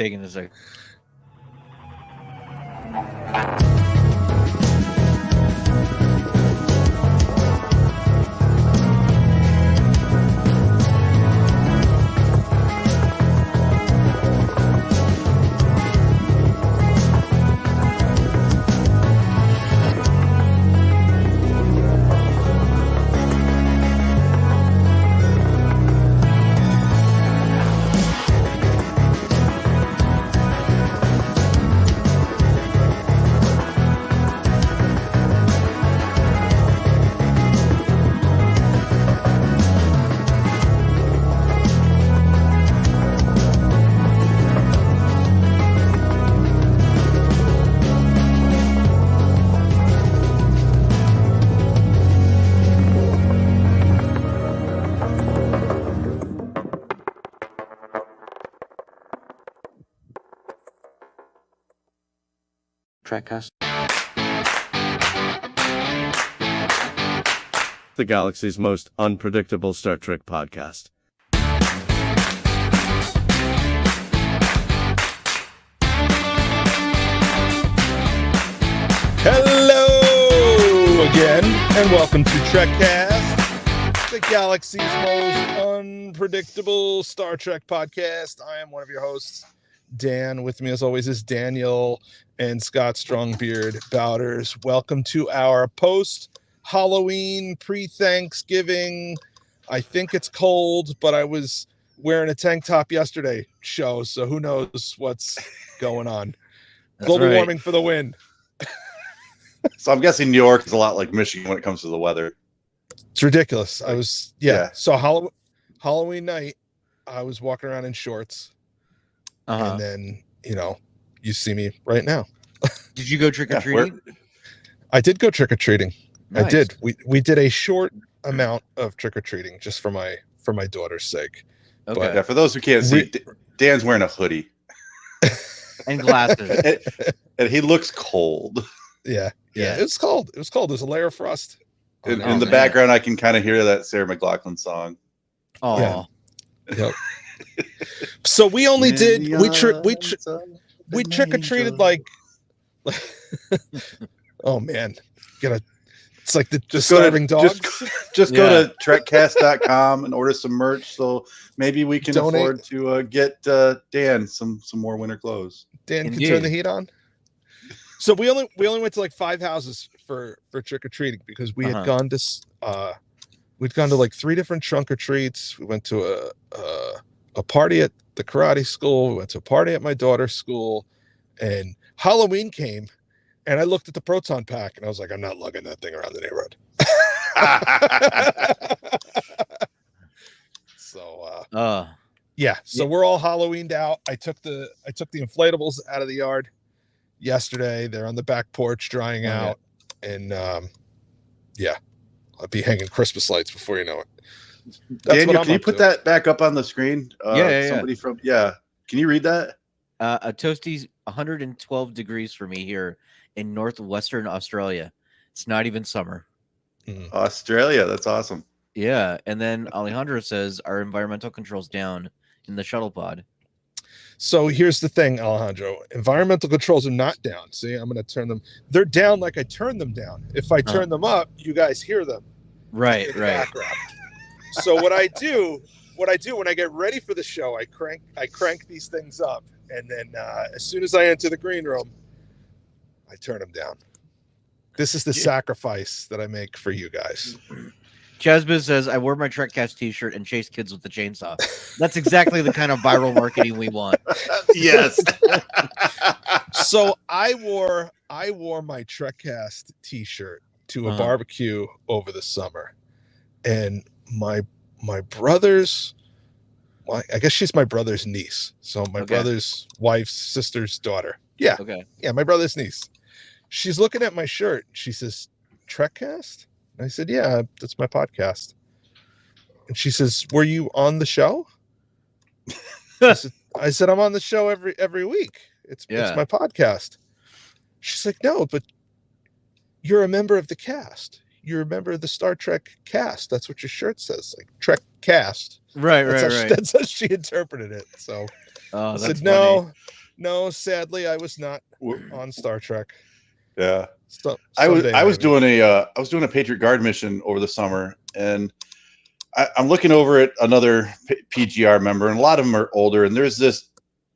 taking a second. Trekcast. The galaxy's most unpredictable Star Trek podcast. Hello again, and welcome to Trekcast, the galaxy's most unpredictable Star Trek podcast. I am one of your hosts, Dan. With me, as always, is Daniel and Scott Strongbeard Bowders. Welcome to our post-Halloween, pre-Thanksgiving, I think it's cold, but I was wearing a tank top yesterday show, so who knows what's going on. Global warming for the win. So I'm guessing New York is a lot like Michigan when it comes to the weather. It's ridiculous. I was, So Halloween night, I was walking around in shorts. And then, you see me right now. Did you go trick-or-treating? I did go trick-or-treating. Nice. I did. We did a short amount of trick-or-treating just for my daughter's sake. Okay. But, Yeah, for those who can't see, Dan's wearing a hoodie. And glasses. and he looks cold. Yeah. It was cold. There's a layer of frost. In the background, I can kind of hear that Sarah McLachlan song. Oh. Yeah. Yep. So we only did we trick-or-treated like oh man. It's like the starving dogs. Just go to trekcast.com and order some merch, so maybe we can afford to get Dan some more winter clothes. Dan can turn the heat on. So we only went to like 5 houses for trick-or-treating because we had gone to we'd gone to like 3 different trunk or treats. We went to a party at the karate school. We went to a party at my daughter's school, and Halloween came, and I looked at the proton pack, and I was like, I'm not lugging that thing around the neighborhood. So we're all Halloweened out. I took the inflatables out of the yard yesterday. They're on the back porch drying out, and I'll be hanging Christmas lights before you know it. Daniel, can you put that back up on the screen? Somebody from can you read that? A toasty 112 degrees for me here in northwestern Australia. It's not even summer. Australia, that's awesome. Yeah, and then Alejandro says our environmental controls down in the shuttle pod. So here's the thing, Alejandro. Environmental controls are not down. See, I'm going to turn them. They're down like I turned them down. If I turn them up, you guys hear them. Right. Background. So what I do when I get ready for the show, I crank these things up, and then as soon as I enter the green room, I turn them down. This is the sacrifice that I make for you guys. Chazbiz says, I wore my Trekcast t-shirt and chased kids with the chainsaw. That's exactly the kind of viral marketing we want. Yes. So I wore my Trekcast t-shirt to a barbecue over the summer. And my brother's, well, I guess she's my brother's niece. So my brother's wife's sister's daughter. Yeah. Okay. Yeah, my brother's niece. She's looking at my shirt. She says, Trekcast? And I said, yeah, that's my podcast. And she says, were you on the show? I said, I'm on the show every week. It's my podcast. She's like, no, but you're a member of the cast. You're a member of the Star Trek cast. That's what your shirt says, like Trek cast. Right. That's how she interpreted it. So Oh, I that's said, funny. no, sadly, I was not W- on Star Trek. Yeah. So, I was someday I was maybe. doing a Patriot Guard mission over the summer, and I'm looking over at another PGR member, and a lot of them are older, and there's this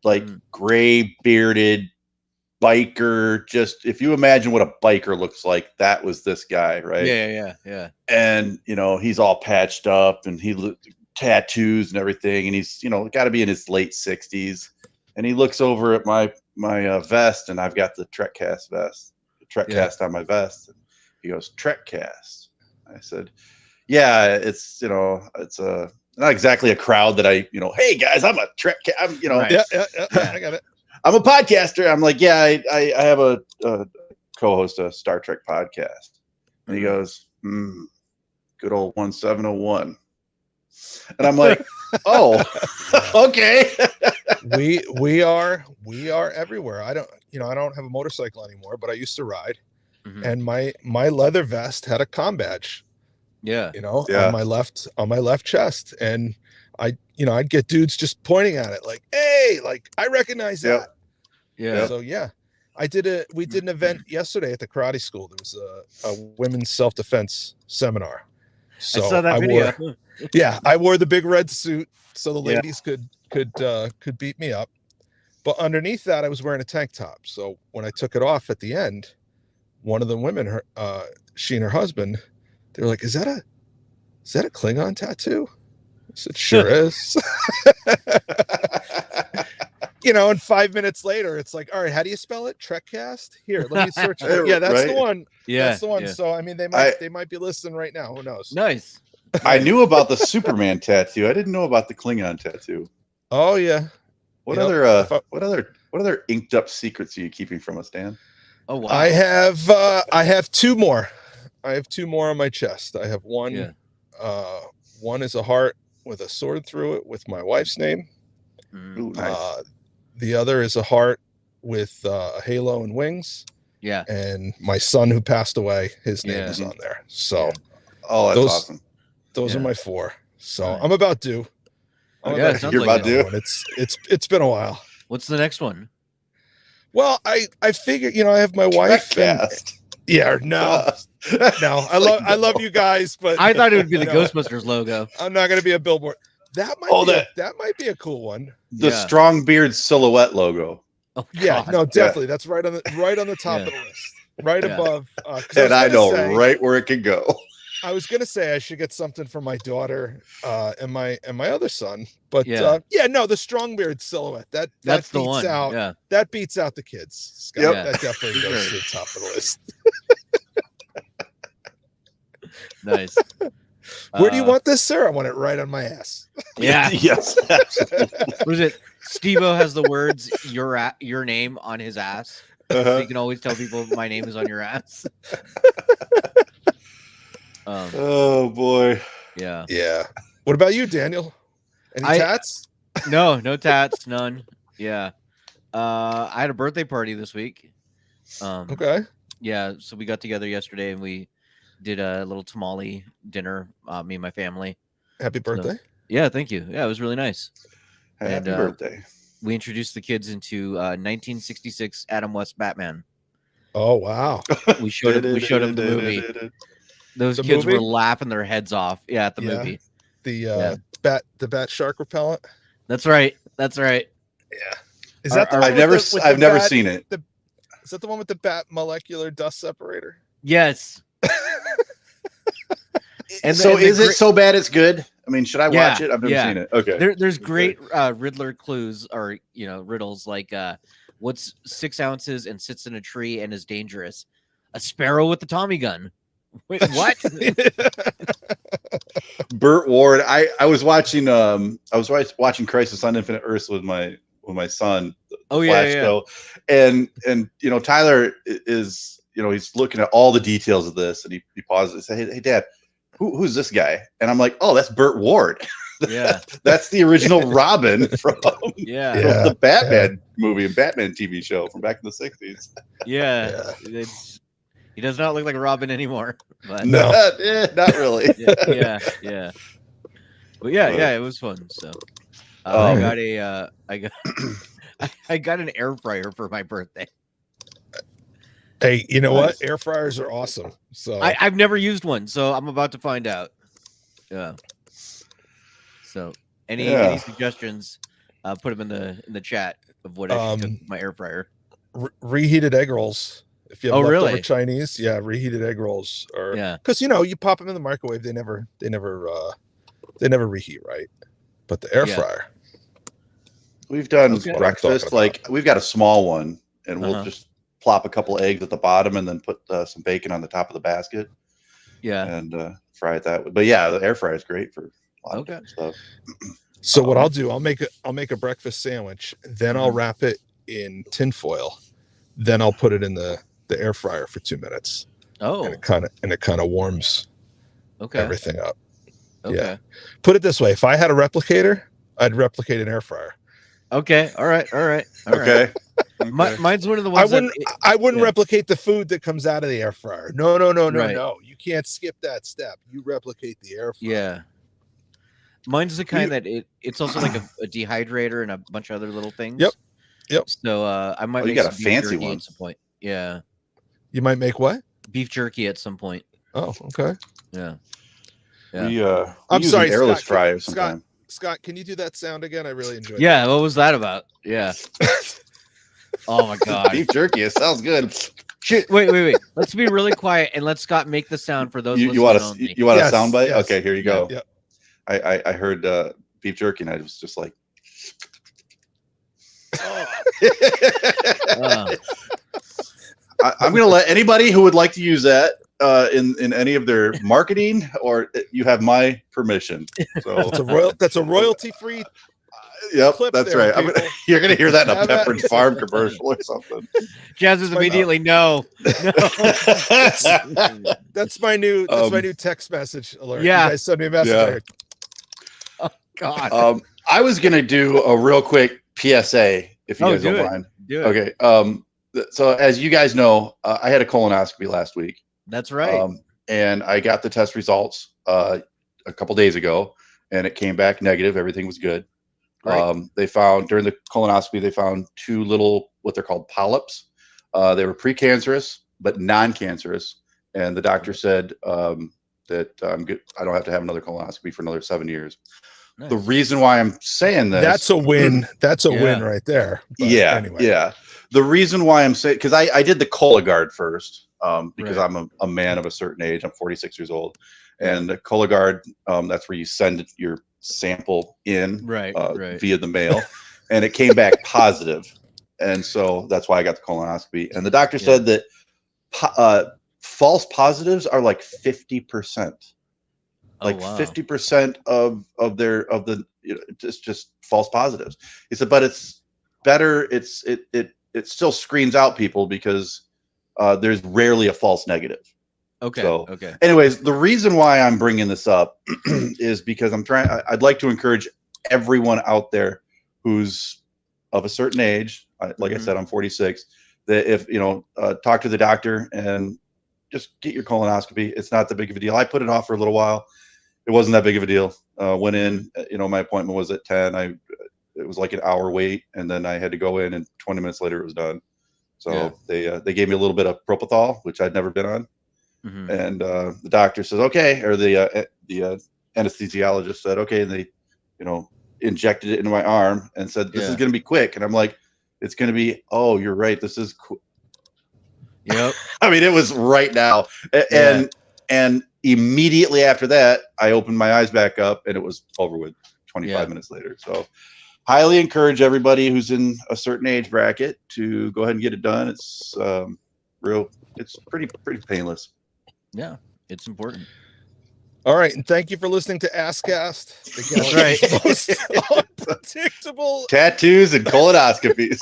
like gray bearded biker. Just if you imagine what a biker looks like, that was this guy, right? Yeah. And he's all patched up, and tattoos and everything, and he's got to be in his late 60s, and he looks over at my vest, and I've got the Trekcast vest, the Trekcast on my vest, and he goes, Trekcast. I said, yeah, it's not exactly a crowd that I hey guys, I'm a Trek, I'm Right. Yeah, I got it. I'm a podcaster. I'm like, yeah, I have a co-host a Star Trek podcast. And he goes, good old 1701. And I'm like, oh, okay. we are everywhere. I don't have a motorcycle anymore, but I used to ride, and my leather vest had a comm badge. Yeah. On my left chest, and I'd get dudes just pointing at it like, hey, like I recognize that. Yeah. So we did an event yesterday at the karate school. There was a women's self-defense seminar. So I saw that video. I wore the big red suit so the Yeah. ladies could beat me up. But underneath that, I was wearing a tank top. So when I took it off at the end, one of the women, she and her husband, they were like, is that a Klingon tattoo? I said, sure is. And 5 minutes later, it's like, all right, how do you spell it? Trekcast? Here, let me search for it. Yeah, that's Right? the one. Yeah. That's the one. Yeah. So I mean, they might be listening right now. Who knows? Nice. I knew about the Superman tattoo. I didn't know about the Klingon tattoo. Oh yeah. What Yep. what other inked up secrets are you keeping from us, Dan? Oh wow. I have two more. I have two more on my chest. I have one. Yeah. One is a heart with a sword through it with my wife's name. Ooh, nice. The other is a heart with a halo and wings. Yeah. And my son who passed away, his name is on there. So oh, that's awesome. Those are my four. So Nice. I'm about due. You're about due. It's been a while. What's the next one? Well, I figured, I have my wife. Trekcast. No. I love you guys, but I thought it would be the Ghostbusters logo. I'm not going to be a billboard. That might be a cool one. The strong beard silhouette logo. Oh, yeah, God. no, definitely. That's right on the top of the list, right above. And I know right where it could go. I was gonna say I should get something for my daughter and my other son, but Yeah. No, the Strongbeard silhouette That's the beats one. out. Yeah. That beats out the kids. Scott. Yep. That definitely goes to the top of the list. Nice. Where do you want this, sir? I want it right on my ass. Yeah. Yes. What is it? Steve-O has the words your name on his ass. So you can always tell people my name is on your ass. Oh boy. Yeah. Yeah. What about you, Daniel? Any tats? No tats, none. Yeah. I had a birthday party this week. Okay. Yeah, so we got together yesterday and we did a little tamale dinner, me and my family. Happy birthday. So, yeah, thank you. Yeah, it was really nice. Happy birthday. We introduced the kids into 1966 Adam West Batman. Oh wow. We showed them the movie. Those kids were laughing their heads off. Yeah, at the movie. The bat shark repellent. That's right. Yeah. Is that the one I've never seen it. Is that the one with the bat molecular dust separator? Yes. Is it so bad it's good? I mean, should I watch it? I've never seen it. Okay. There's great Riddler clues or riddles like what's 6 ounces and sits in a tree and is dangerous? A sparrow with a Tommy gun. Wait, what? Burt Ward. I was watching Crisis on Infinite Earths with my son. Oh Flash show. And Tyler is he's looking at all the details of this, and he pauses and says, hey Dad, who's this guy? And I'm like, oh, that's Burt Ward. Yeah. That's the original Robin from the Batman movie and Batman TV show from back in the 60s. Yeah. He does not look like a Robin anymore. But no, not really. yeah. But yeah, it was fun. So I got a I got an air fryer for my birthday. Hey, you know what? Nice. Air fryers are awesome. So I've never used one, so I'm about to find out. Yeah. So any suggestions? Put them in the chat of what I should cook with my air fryer. Reheated egg rolls. If you have leftover really? Chinese, reheated egg rolls, or Yeah, because you pop them in the microwave, they never reheat, right? But the air fryer, we've done Okay. breakfast. Like we've got a small one, and we'll just plop a couple eggs at the bottom, and then put some bacon on the top of the basket. Yeah, and fry it that way. But yeah, the air fryer is great for a lot of different stuff. So what I'll do, I'll make a breakfast sandwich, then I'll wrap it in tin foil, then I'll put it in the air fryer for 2 minutes. Oh, and it kind of warms everything up. Okay. Yeah. Put it this way: if I had a replicator, I'd replicate an air fryer. Okay. All right. Okay. Mine's one of the ones I wouldn't replicate the food that comes out of the air fryer. No. Right. You can't skip that step. You replicate the air fryer. Yeah. Mine's the kind that it's also like a dehydrator and a bunch of other little things. Yep. So I might make got some a fancy beef jerky one at some point. Yeah. You might make what? Beef jerky at some point. Oh, okay. Yeah. We I'm use sorry, an airless Scott, fryer sometimes. Scott, can you do that sound again? I really enjoyed it. Yeah, what was that about? Yeah. Oh my god. Beef jerky, it sounds good. Shit, wait. Let's be really quiet and let Scott make the sound for those You want listening a only. sound bite? Yes. Okay, here you go. Yeah. I heard beef jerky and I was just like I'm gonna let anybody who would like to use that in any of their marketing, or you have my permission. So that's a royalty free. Yep, that's there, right. You're gonna hear that in a Pepperidge Farm commercial or something. Jazz is immediately no. That's my new text message alert. Yeah. You guys send me a message. Oh God. I was gonna do a real quick PSA if you guys don't mind. Do it. Okay. So as you guys know, I had a colonoscopy last week. That's right. And I got the test results a couple days ago, and it came back negative. Everything was good. Right. They found during the colonoscopy, they found 2 little, what they're called polyps. They were precancerous, but non-cancerous. And the doctor said that I'm good. I don't have to have another colonoscopy for another 7 years. Nice. The reason why I'm saying this, that's a win. That's a win right there. But anyway. Yeah. The reason why I'm saying, because I did the Cologuard first, because I'm a man of a certain age. I'm 46 years old. And the Cologuard, that's where you send your sample in via the mail. And it came back positive. And so that's why I got the colonoscopy. And the doctor said that false positives are like 50%. Like 50% of the it's just false positives. He said, but it's better. It still screens out people because there's rarely a false negative. Okay. So, okay. Anyways, the reason why I'm bringing this up is because I'd like to encourage everyone out there who's of a certain age. Like I said, I'm 46. That if talk to the doctor and just get your colonoscopy. It's not that big of a deal. I put it off for a little while. It wasn't that big of a deal. Went in. My appointment was at 10. It was like an hour wait, and then I had to go in, and 20 minutes later it was done. So they gave me a little bit of propofol, which I'd never been on. Mm-hmm. And the doctor says, okay, or the anesthesiologist said, okay, and they, injected it into my arm and said, this is going to be quick. And I'm like, it's going to be, oh, you're right. This is cool. Yep. I mean, it was right now. And immediately after that, I opened my eyes back up and it was over with 25 minutes later. So highly encourage everybody who's in a certain age bracket to go ahead and get it done. It's it's pretty painless. Yeah, it's important. All right, and thank you for listening to Askcast. That's right. Most unpredictable tattoos and colonoscopies.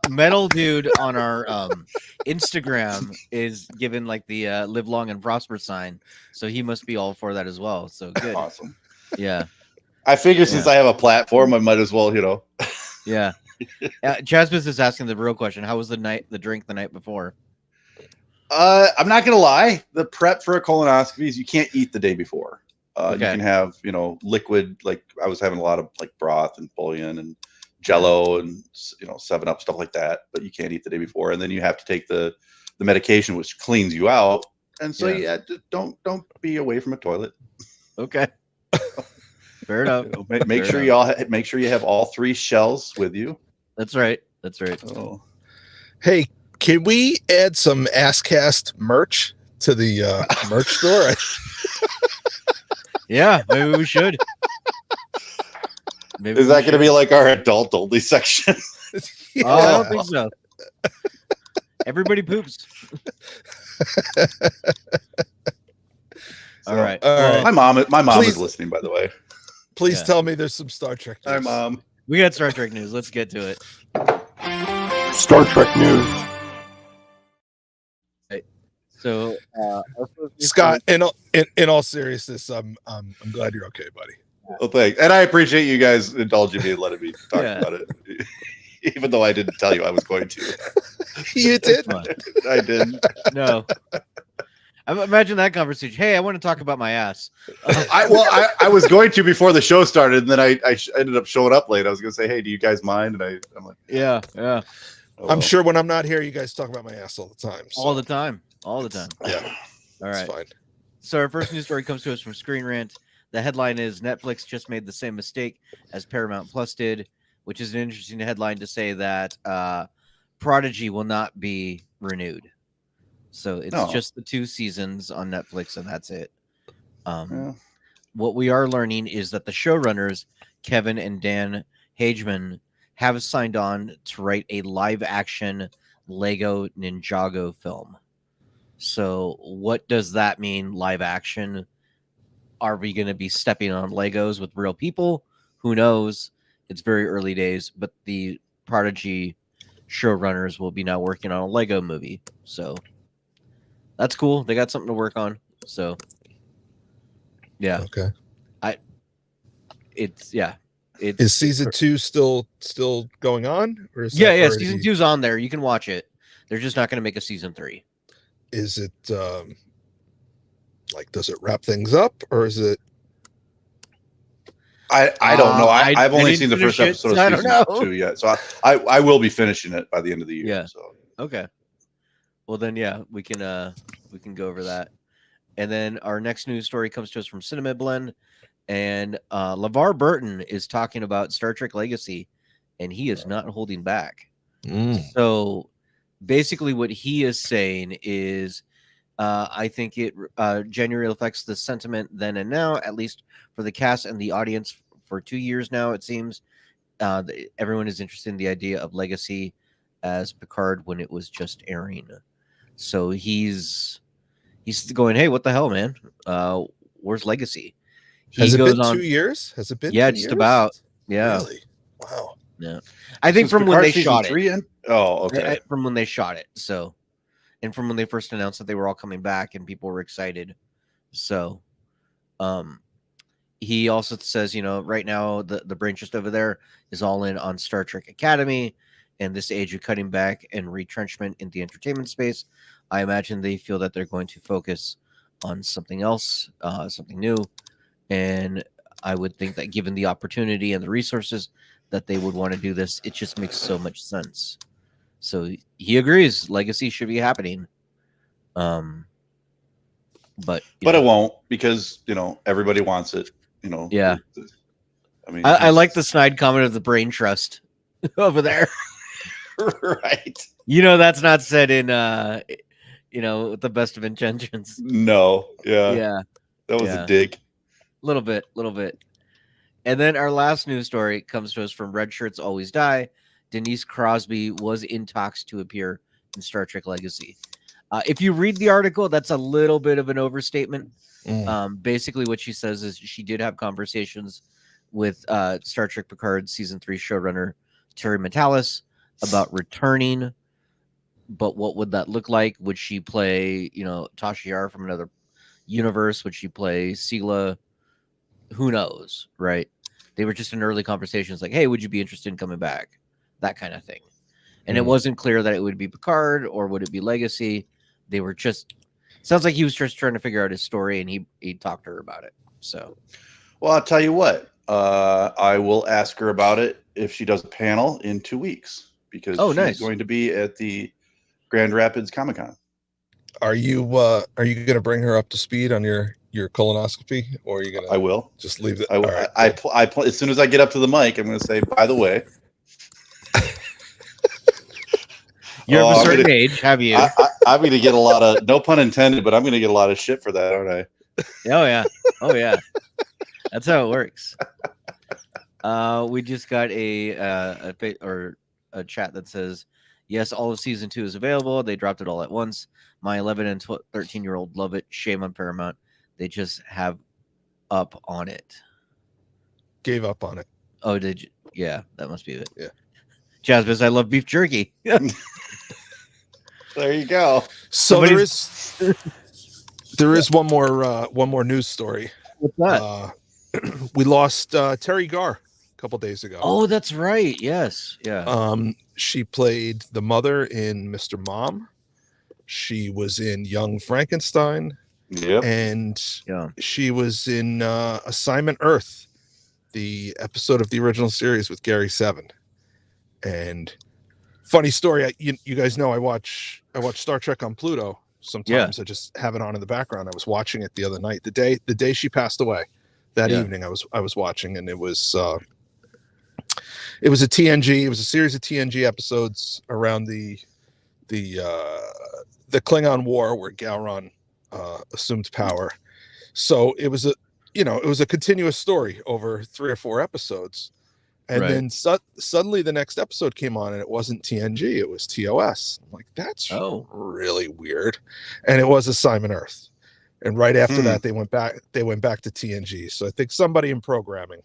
Metal Dude on our Instagram is given like the live long and prosper sign, so he must be all for that as well. So good. Awesome. Yeah. I figure since I have a platform, I might as well, Yeah. Chasmus is asking the real question: how was the drink the night before? I'm not gonna lie. The prep for a colonoscopy is you can't eat the day before. You Okay. can have, liquid, like I was having a lot of like broth and bouillon and Jello and 7-Up, stuff like that, but you can't eat the day before, and then you have to take the medication which cleans you out, and so don't be away from a toilet. Okay. Fair enough. Make sure you have all 3 shells with you. That's right. Oh. Hey, can we add some Asscast merch to the merch store? Yeah, maybe we should. Is that going to be like our adult only section? Oh, I don't think so. Everybody poops. All right. My mom please, is listening, by the way. Please tell me there's some Star Trek news. Hi, Mom. We got Star Trek news. Let's get to it. Star Trek news. Right. So, Scott, in all seriousness, I'm glad you're okay, buddy. Well, thanks, and I appreciate you guys indulging me and letting me talk about it, even though I didn't tell you I was going to. You did. I didn't. No. Imagine that conversation. Hey, I want to talk about my ass. I was going to before the show started, and then I ended up showing up late. I was going to say, hey, do you guys mind? And I'm like, yeah. Oh, I'm sure when I'm not here, you guys talk about my ass all the time. So. All the time. Yeah. All right. Fine. So our first news story comes to us from Screen Rant. The headline is Netflix just made the same mistake as Paramount Plus did, which is an interesting headline to say that Prodigy will not be renewed. So it's just the 2 seasons on Netflix, and that's it. What we are learning is that the showrunners, Kevin and Dan Hageman, have signed on to write a live-action Lego Ninjago film. So what does that mean, live action? Are we going to be stepping on Legos with real people? Who knows? It's very early days, but the Prodigy showrunners will be now working on a Lego movie. So that's cool. They got something to work on. So yeah. Okay. Is season 2 still going on? Or is season 2's on there. You can watch it. They're just not going to make a season 3. Is it like, does it wrap things up, or is it? I don't know. I've only seen the first episode of season 2 yet, so I will be finishing it by the end of the year. Yeah. So. Okay. Well then, we can go over that, and then our next news story comes to us from Cinema Blend, and LeVar Burton is talking about Star Trek Legacy, and he is not holding back. So basically, what he is saying is, I think it genuinely affects the sentiment then and now, at least for the cast and the audience. For 2 years now, it seems everyone is interested in the idea of Legacy as Picard when it was just airing. So he's going, hey, what the hell, man? Where's Legacy? Has it been 2 years? Has it been? Yeah, 2 just years? about. Yeah. Really? Wow. Yeah. I think from when they shot it. Oh, okay. From when they shot it. So, and from when they first announced that they were all coming back and people were excited. So, he also says, right now the brain trust over there is all in on Star Trek Academy, and this age of cutting back and retrenchment in the entertainment space. I imagine they feel that they're going to focus on something else, something new. And I would think that given the opportunity and the resources that they would want to do this, it just makes so much sense. So he agrees Legacy should be happening. But it won't, because, everybody wants it, Yeah. I mean, I like the snide comment of the brain trust over there. Right. That's not said in, with the best of intentions. No. Yeah. Yeah. That was a dig. Little bit. And then our last news story comes to us from Red Shirts Always Die. Denise Crosby was in talks to appear in Star Trek Legacy. If you read the article, that's a little bit of an overstatement. Basically, what she says is she did have conversations with Star Trek Picard season 3 showrunner Terry Matalas about returning. But what would that look like? Would she play, Tasha Yar from another universe? Would she play Sela? Who knows, right? They were just in early conversations like, hey, would you be interested in coming back? That kind of thing. And it wasn't clear that it would be Picard or would it be Legacy. They were just, sounds like he was just trying to figure out his story, and he talked to her about it. So, Well, I'll tell you what. I will ask her about it if she does a panel in 2 weeks because she's nice. going to be at the Grand Rapids Comic-Con. Are you going to bring her up to speed on your colonoscopy, or are you going to? I will just leave it. As soon as I get up to the mic, I'm going to say, by the way, you're of a certain age, have you? I'm going to get a lot of, no pun intended, but I'm going to get a lot of shit for that, aren't I? Oh yeah. That's how it works. We just got a chat that says, yes, all of season 2 is available. They dropped it all at once. My 11 and 13-year-old love it. Shame on Paramount. They just have up on it. Gave up on it. Oh, did you? Yeah, that must be it. Yeah. Jasmine, I love beef jerky. There you go. So there is one more news story. What's that? We lost Terry Garr a couple days ago. Oh, that's right. Yes. Yeah. She played the mother in Mr. Mom. She was in Young Frankenstein. Yep. And she was in Assignment Earth, the episode of the original series with Gary Seven. And funny story, you guys know I watch Star Trek on Pluto. Sometimes I just have it on in the background. I was watching it the other night, the day she passed away. That evening, I was watching, and it was a TNG. It was a series of TNG episodes around the Klingon War, where Gowron assumed power. So it was a continuous story over 3 or 4 episodes, and then suddenly the next episode came on, and it wasn't TNG, it was TOS. I'm like, that's really weird, and it was Assignment Earth. And right after that, they went back to TNG. So I think somebody in programming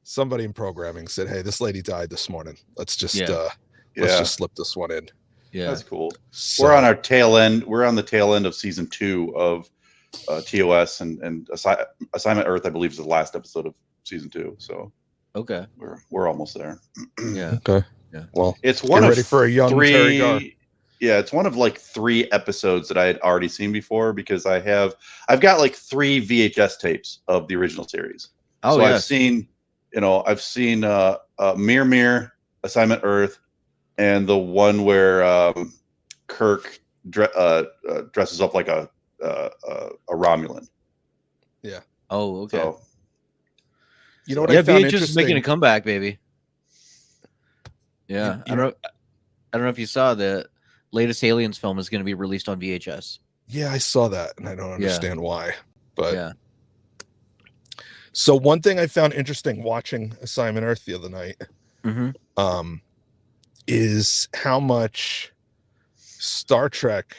said, "Hey, this lady died this morning. Let's just slip this one in." Yeah, that's cool. So, we're on our tail end. We're on the tail end of season 2 of TOS, and Assignment Earth, I believe, is the last episode of season 2. So okay, we're almost there. Yeah. Okay. Yeah. Well, it's one ready for a young Terry Garr. Yeah, it's one of like 3 episodes that I had already seen before because I've got like 3 VHS tapes of the original series. Oh, so yes. I've seen Mir, Assignment Earth, and the one where Kirk dresses up like a Romulan. Yeah. Oh, okay. So, you know what I found VHS interesting? is making a comeback, baby. Yeah, I don't know if you saw the latest Aliens film is going to be released on VHS. Yeah, I saw that, and I don't understand why. But yeah. So one thing I found interesting watching Assignment Earth the other night, is how much Star Trek,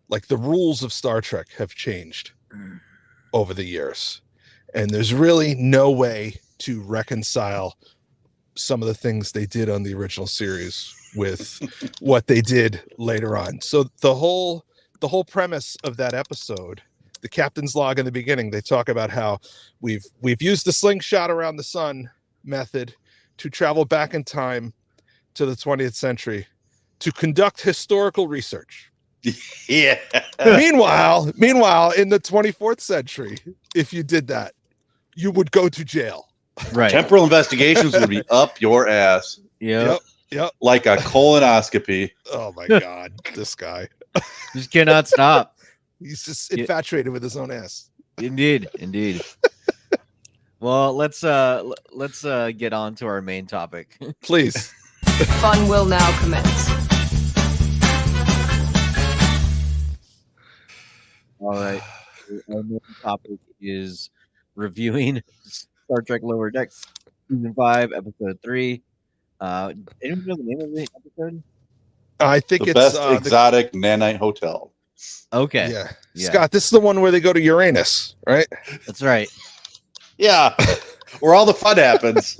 like the rules of Star Trek, have changed over the years, and there's really no way to reconcile some of the things they did on the original series with what they did later on. So the whole premise of that episode, the captain's log in the beginning, they talk about how we've used the slingshot around the sun method to travel back in time to the 20th century to conduct historical research. Yeah. Meanwhile, in the 24th century, if you did that, you would go to jail. Right. Temporal investigations would be up your ass. Yep. Like a colonoscopy. Oh my God, this guy. Just cannot stop. He's just infatuated with his own ass. Indeed. Well, let's get on to our main topic. Please. Fun will now commence. All right. Our main topic is reviewing Star Trek Lower Decks Season 5, Episode 3. Anyone know the name of the episode? I think the it's best Exotic Nanite Hotel. Okay. Yeah. Scott, this is the one where they go to Uranus, right? That's right. Yeah. Where all the fun happens.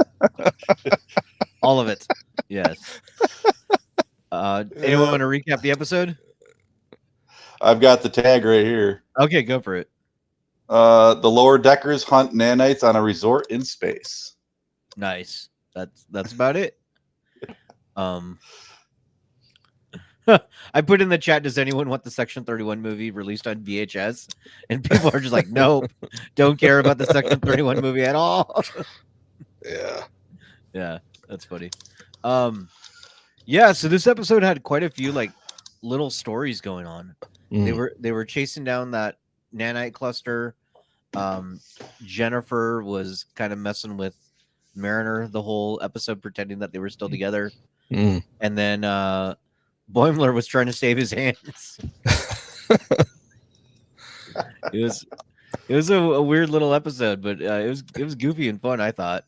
All of it. Yes. Anyone want to recap the episode? I've got the tag right here. Okay, go for it. The lower deckers hunt nanites on a resort in space. Nice. That's about it. I put in the chat, does anyone want the Section 31 movie released on VHS? And people are just like, nope, don't care about the Section 31 movie at all. Yeah. Yeah, that's funny. Yeah, so this episode had quite a few like little stories going on. They were chasing down that nanite cluster. Jennifer was kind of messing with Mariner the whole episode, pretending that they were still together. And then Boimler was trying to save his hands. It was a weird little episode, but it was goofy and fun, I thought.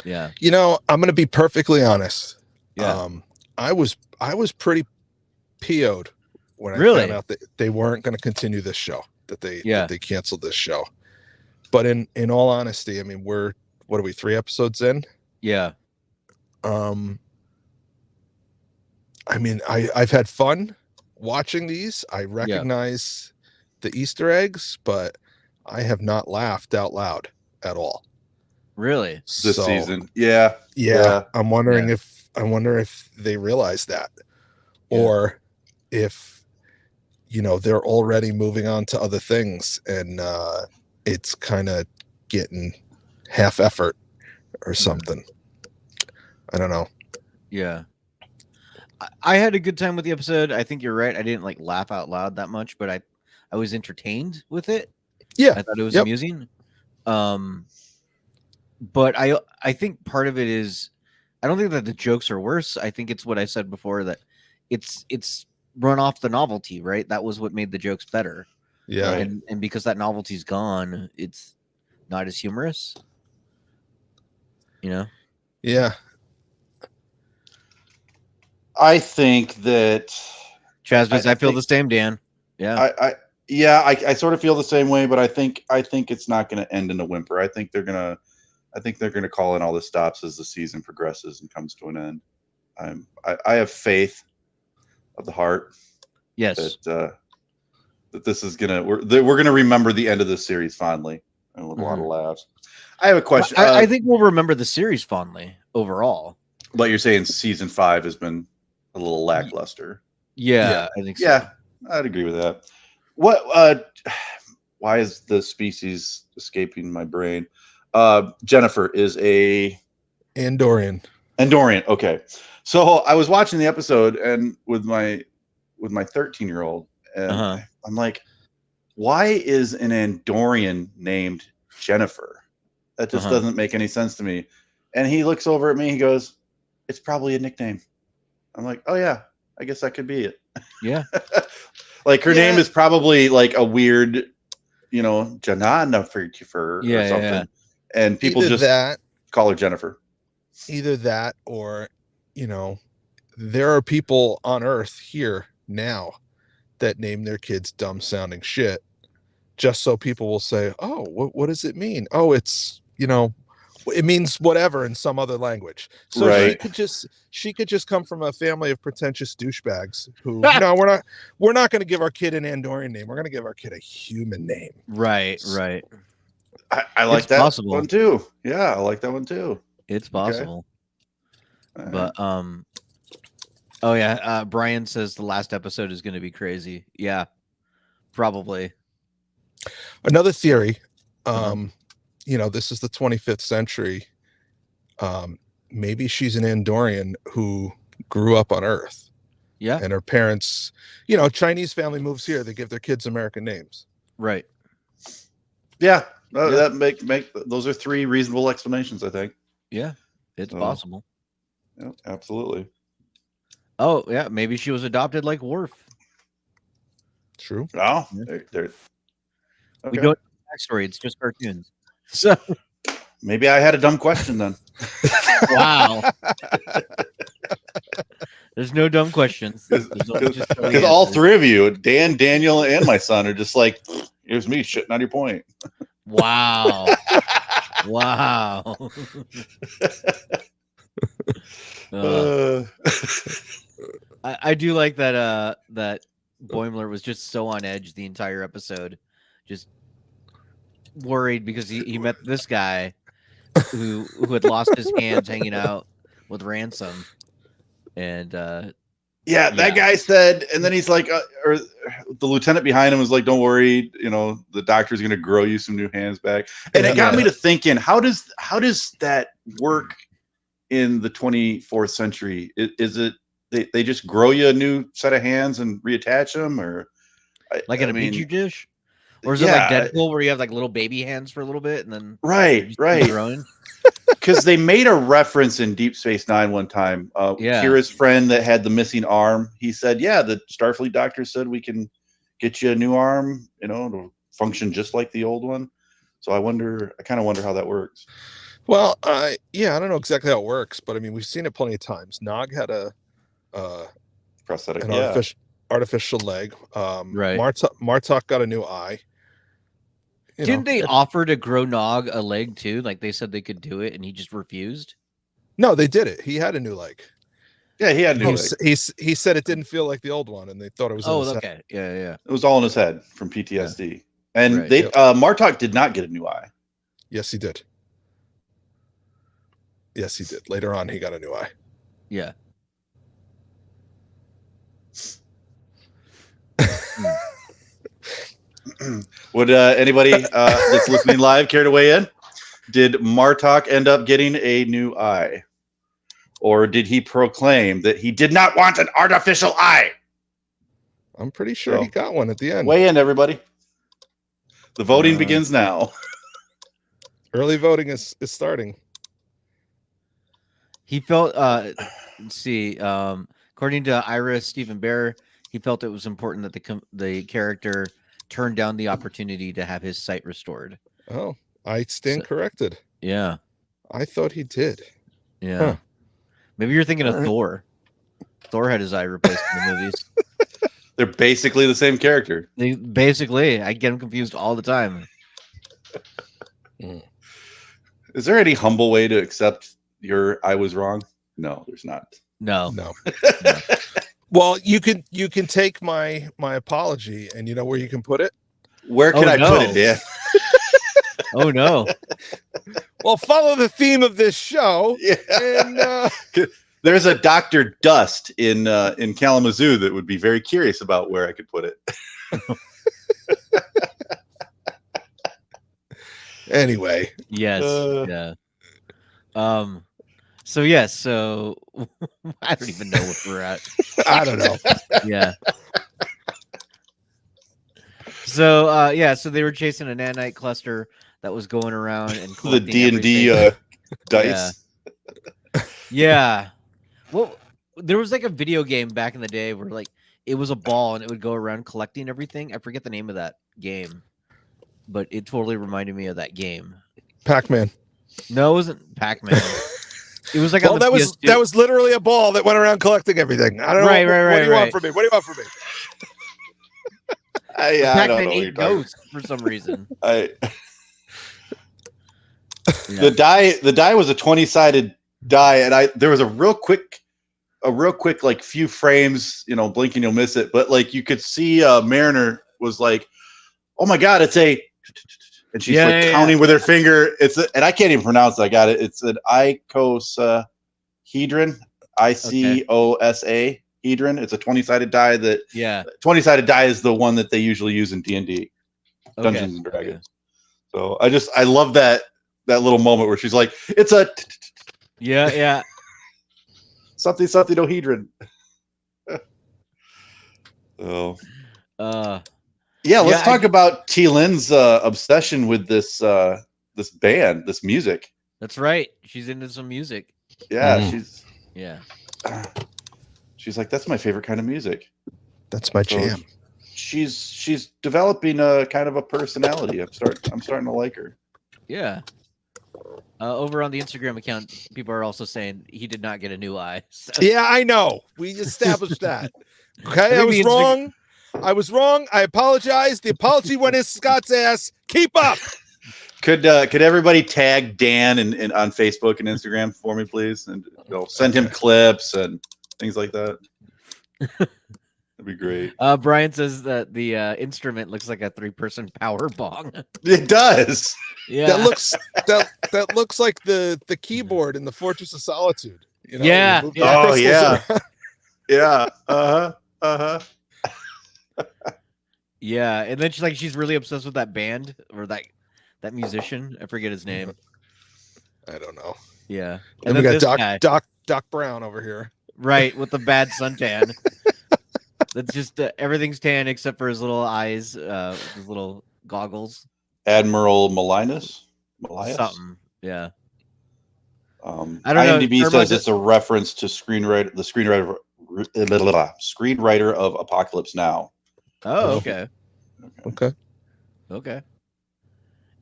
Yeah. You know, I'm gonna be perfectly honest. Yeah. I was pretty PO'd when I found out that they weren't going to continue this show, that they canceled this show. But in all honesty, I mean, what are we, 3 episodes in? Yeah. I mean, I've had fun watching these. I recognize the Easter eggs, but I have not laughed out loud at all. Really? This season. Yeah. I'm wondering if they realize that, or if, you know, they're already moving on to other things and it's kind of getting half effort or something. I don't know. Yeah. I had a good time with the episode. I think you're right. I didn't like laugh out loud that much, but I was entertained with it. Yeah. I thought it was amusing. But I think part of it is, I don't think that the jokes are worse. I think it's what I said before, that it's run off the novelty, right? That was what made the jokes better. Yeah. And because that novelty's gone, it's not as humorous. You know? Yeah. I think that Chazbis, I feel the same, Dan. Yeah. I sort of feel the same way, but I think it's not going to end in a whimper. I think they're gonna call in all the stops as the season progresses and comes to an end. I have faith of the heart. Yes. That this is we're gonna remember the end of this series fondly and with a lot of laughs. I have a question. I think we'll remember the series fondly overall. But you're saying season 5 has been a little lackluster. Yeah, I think so. Yeah, I'd agree with that. What? Why is the species escaping my brain? Jennifer is a Andorian. Okay. So I was watching the episode and with my 13-year-old, and I'm like, why is an Andorian named Jennifer? That just doesn't make any sense to me. And he looks over at me, he goes, it's probably a nickname. I'm like, oh yeah, I guess that could be it. Yeah. Like her name is probably like a weird, you know, Janana for or something. Yeah. And people just call her Jennifer. Either that, or, you know, there are people on Earth here now that name their kids dumb sounding shit, just so people will say, oh, what does it mean? Oh, it's, you know, it means whatever in some other language. So she could just come from a family of pretentious douchebags who, no, we're not going to give our kid an Andorian name. We're going to give our kid a human name. Right. I like that one too. Yeah, I like that one too. It's possible. Okay. But oh yeah, Brian says the last episode is going to be crazy. Yeah, probably. Another theory, you know, this is the 25th century. Maybe she's an Andorian who grew up on Earth. Yeah. And her parents, you know, Chinese family moves here, they give their kids American names. Right. Yeah. That make those are 3 reasonable explanations, I think. Yeah, it's possible. Yeah, absolutely. Oh, yeah, maybe she was adopted like Worf. True. Oh, okay. We don't have backstory, it's just cartoons. So maybe I had a dumb question then. Wow. There's no dumb questions. Because all 3 of you, Dan, Daniel, and my son, are just like, here's me shitting on your point. Wow. Wow. I do like that that Boimler was just so on edge the entire episode, just worried because he met this guy who had lost his hands hanging out with Ransom, and Yeah, that guy said, and then he's like, or the lieutenant behind him was like, "Don't worry, the doctor's going to grow you some new hands back." And it got me to thinking, how does that work in the 24th century? Is it they just grow you a new set of hands and reattach them, or like in a petri dish, or is it like Deadpool where you have like little baby hands for a little bit and then right? Growing? Because they made a reference in Deep Space Nine one time. Kira's friend that had the missing arm, he said, "Yeah, the Starfleet doctor said we can get you a new arm, to function just like the old one." So I kind of wonder how that works. Well, I don't know exactly how it works, but I mean, we've seen it plenty of times. Nog had a prosthetic, artificial leg. Right. Martok got a new eye. Didn't they offer to grow Nog a leg too? Like they said they could do it, and he just refused. No, they did it. He had a new leg. Yeah, he had a new leg. He said it didn't feel like the old one, and they thought it was. Oh, okay. Yeah. It was all in his head from PTSD, and Martok did not get a new eye. Yes, he did. Yes, he did. Later on, he got a new eye. Yeah. Would anybody that's listening live care to weigh in? Did Martok end up getting a new eye? Or did he proclaim that he did not want an artificial eye? I'm pretty sure he got one at the end. Weigh in, everybody. The voting begins now. Early voting is starting. He felt, let's see, according to Ira Stephen Bear, he felt it was important that the character turned down the opportunity to have his sight restored. Oh, I stand corrected. Yeah. I thought he did. Yeah. Huh. Maybe you're thinking of Thor. Thor had his eye replaced in the movies. They're basically the same character. I get them confused all the time. Is there any humble way to accept I was wrong? No, there's not. No. Well, you can take my apology, and you know where you can put it? Where can I put it, Dan? Oh no. Well, follow the theme of this show. Yeah. And, there's a Dr. Dust in Kalamazoo that would be very curious about where I could put it. Anyway. Yes. Yeah. So yes. So I don't even know where we're at. I don't know. Yeah. So so they were chasing a nanite cluster that was going around and the D&D dice. Yeah. Well, there was like a video game back in the day where like it was a ball and it would go around collecting everything. I forget the name of that game, but it totally reminded me of that game. Pac-Man. No, it wasn't Pac-Man. It was like that was literally a ball that went around collecting everything. I don't know. What do you want from me? What do you want from me? Pac-Man ate ghosts for some reason. The die was a 20-sided die, and there was a real quick like few frames, blinking you'll miss it, but like you could see Mariner was like, "Oh my god, it's a," and she's counting with her finger. And I can't even pronounce it. I got it. It's an icosahedron, ICOSA hedron. It's a 20-sided die. 20-sided die is the one that they usually use in D&D, Dungeons and Dragons. So I love that little moment where she's like, "It's a something ohedron." So let's talk about T. Lynn's obsession with this band, this music. That's right. She's into some music. Yeah, she's like, "That's my favorite kind of music. That's my jam." She's developing a kind of a personality. I'm starting to like her. Yeah. Over on the Instagram account, people are also saying he did not get a new eye. So. Yeah, I know. We established that. Okay, I was wrong. I apologize. The apology went in Scott's ass. Keep up. Could everybody tag Dan on Facebook and Instagram for me, please, and send him clips and things like that. That'd be great. Brian says that the instrument looks like a 3-person power bong. It does. Yeah, that looks like the keyboard in the Fortress of Solitude. Yeah. Oh yeah. Yeah. Yeah, and then she's really obsessed with that band or that musician. I forget his name. I don't know. Yeah, And we got Doc Brown over here. Right, with the bad suntan. That's just everything's tan except for his little eyes, his little goggles. Admiral Milius. Something, yeah. I don't know. IMDb says it's a reference to screenwriter of Apocalypse Now. Oh, okay. Okay.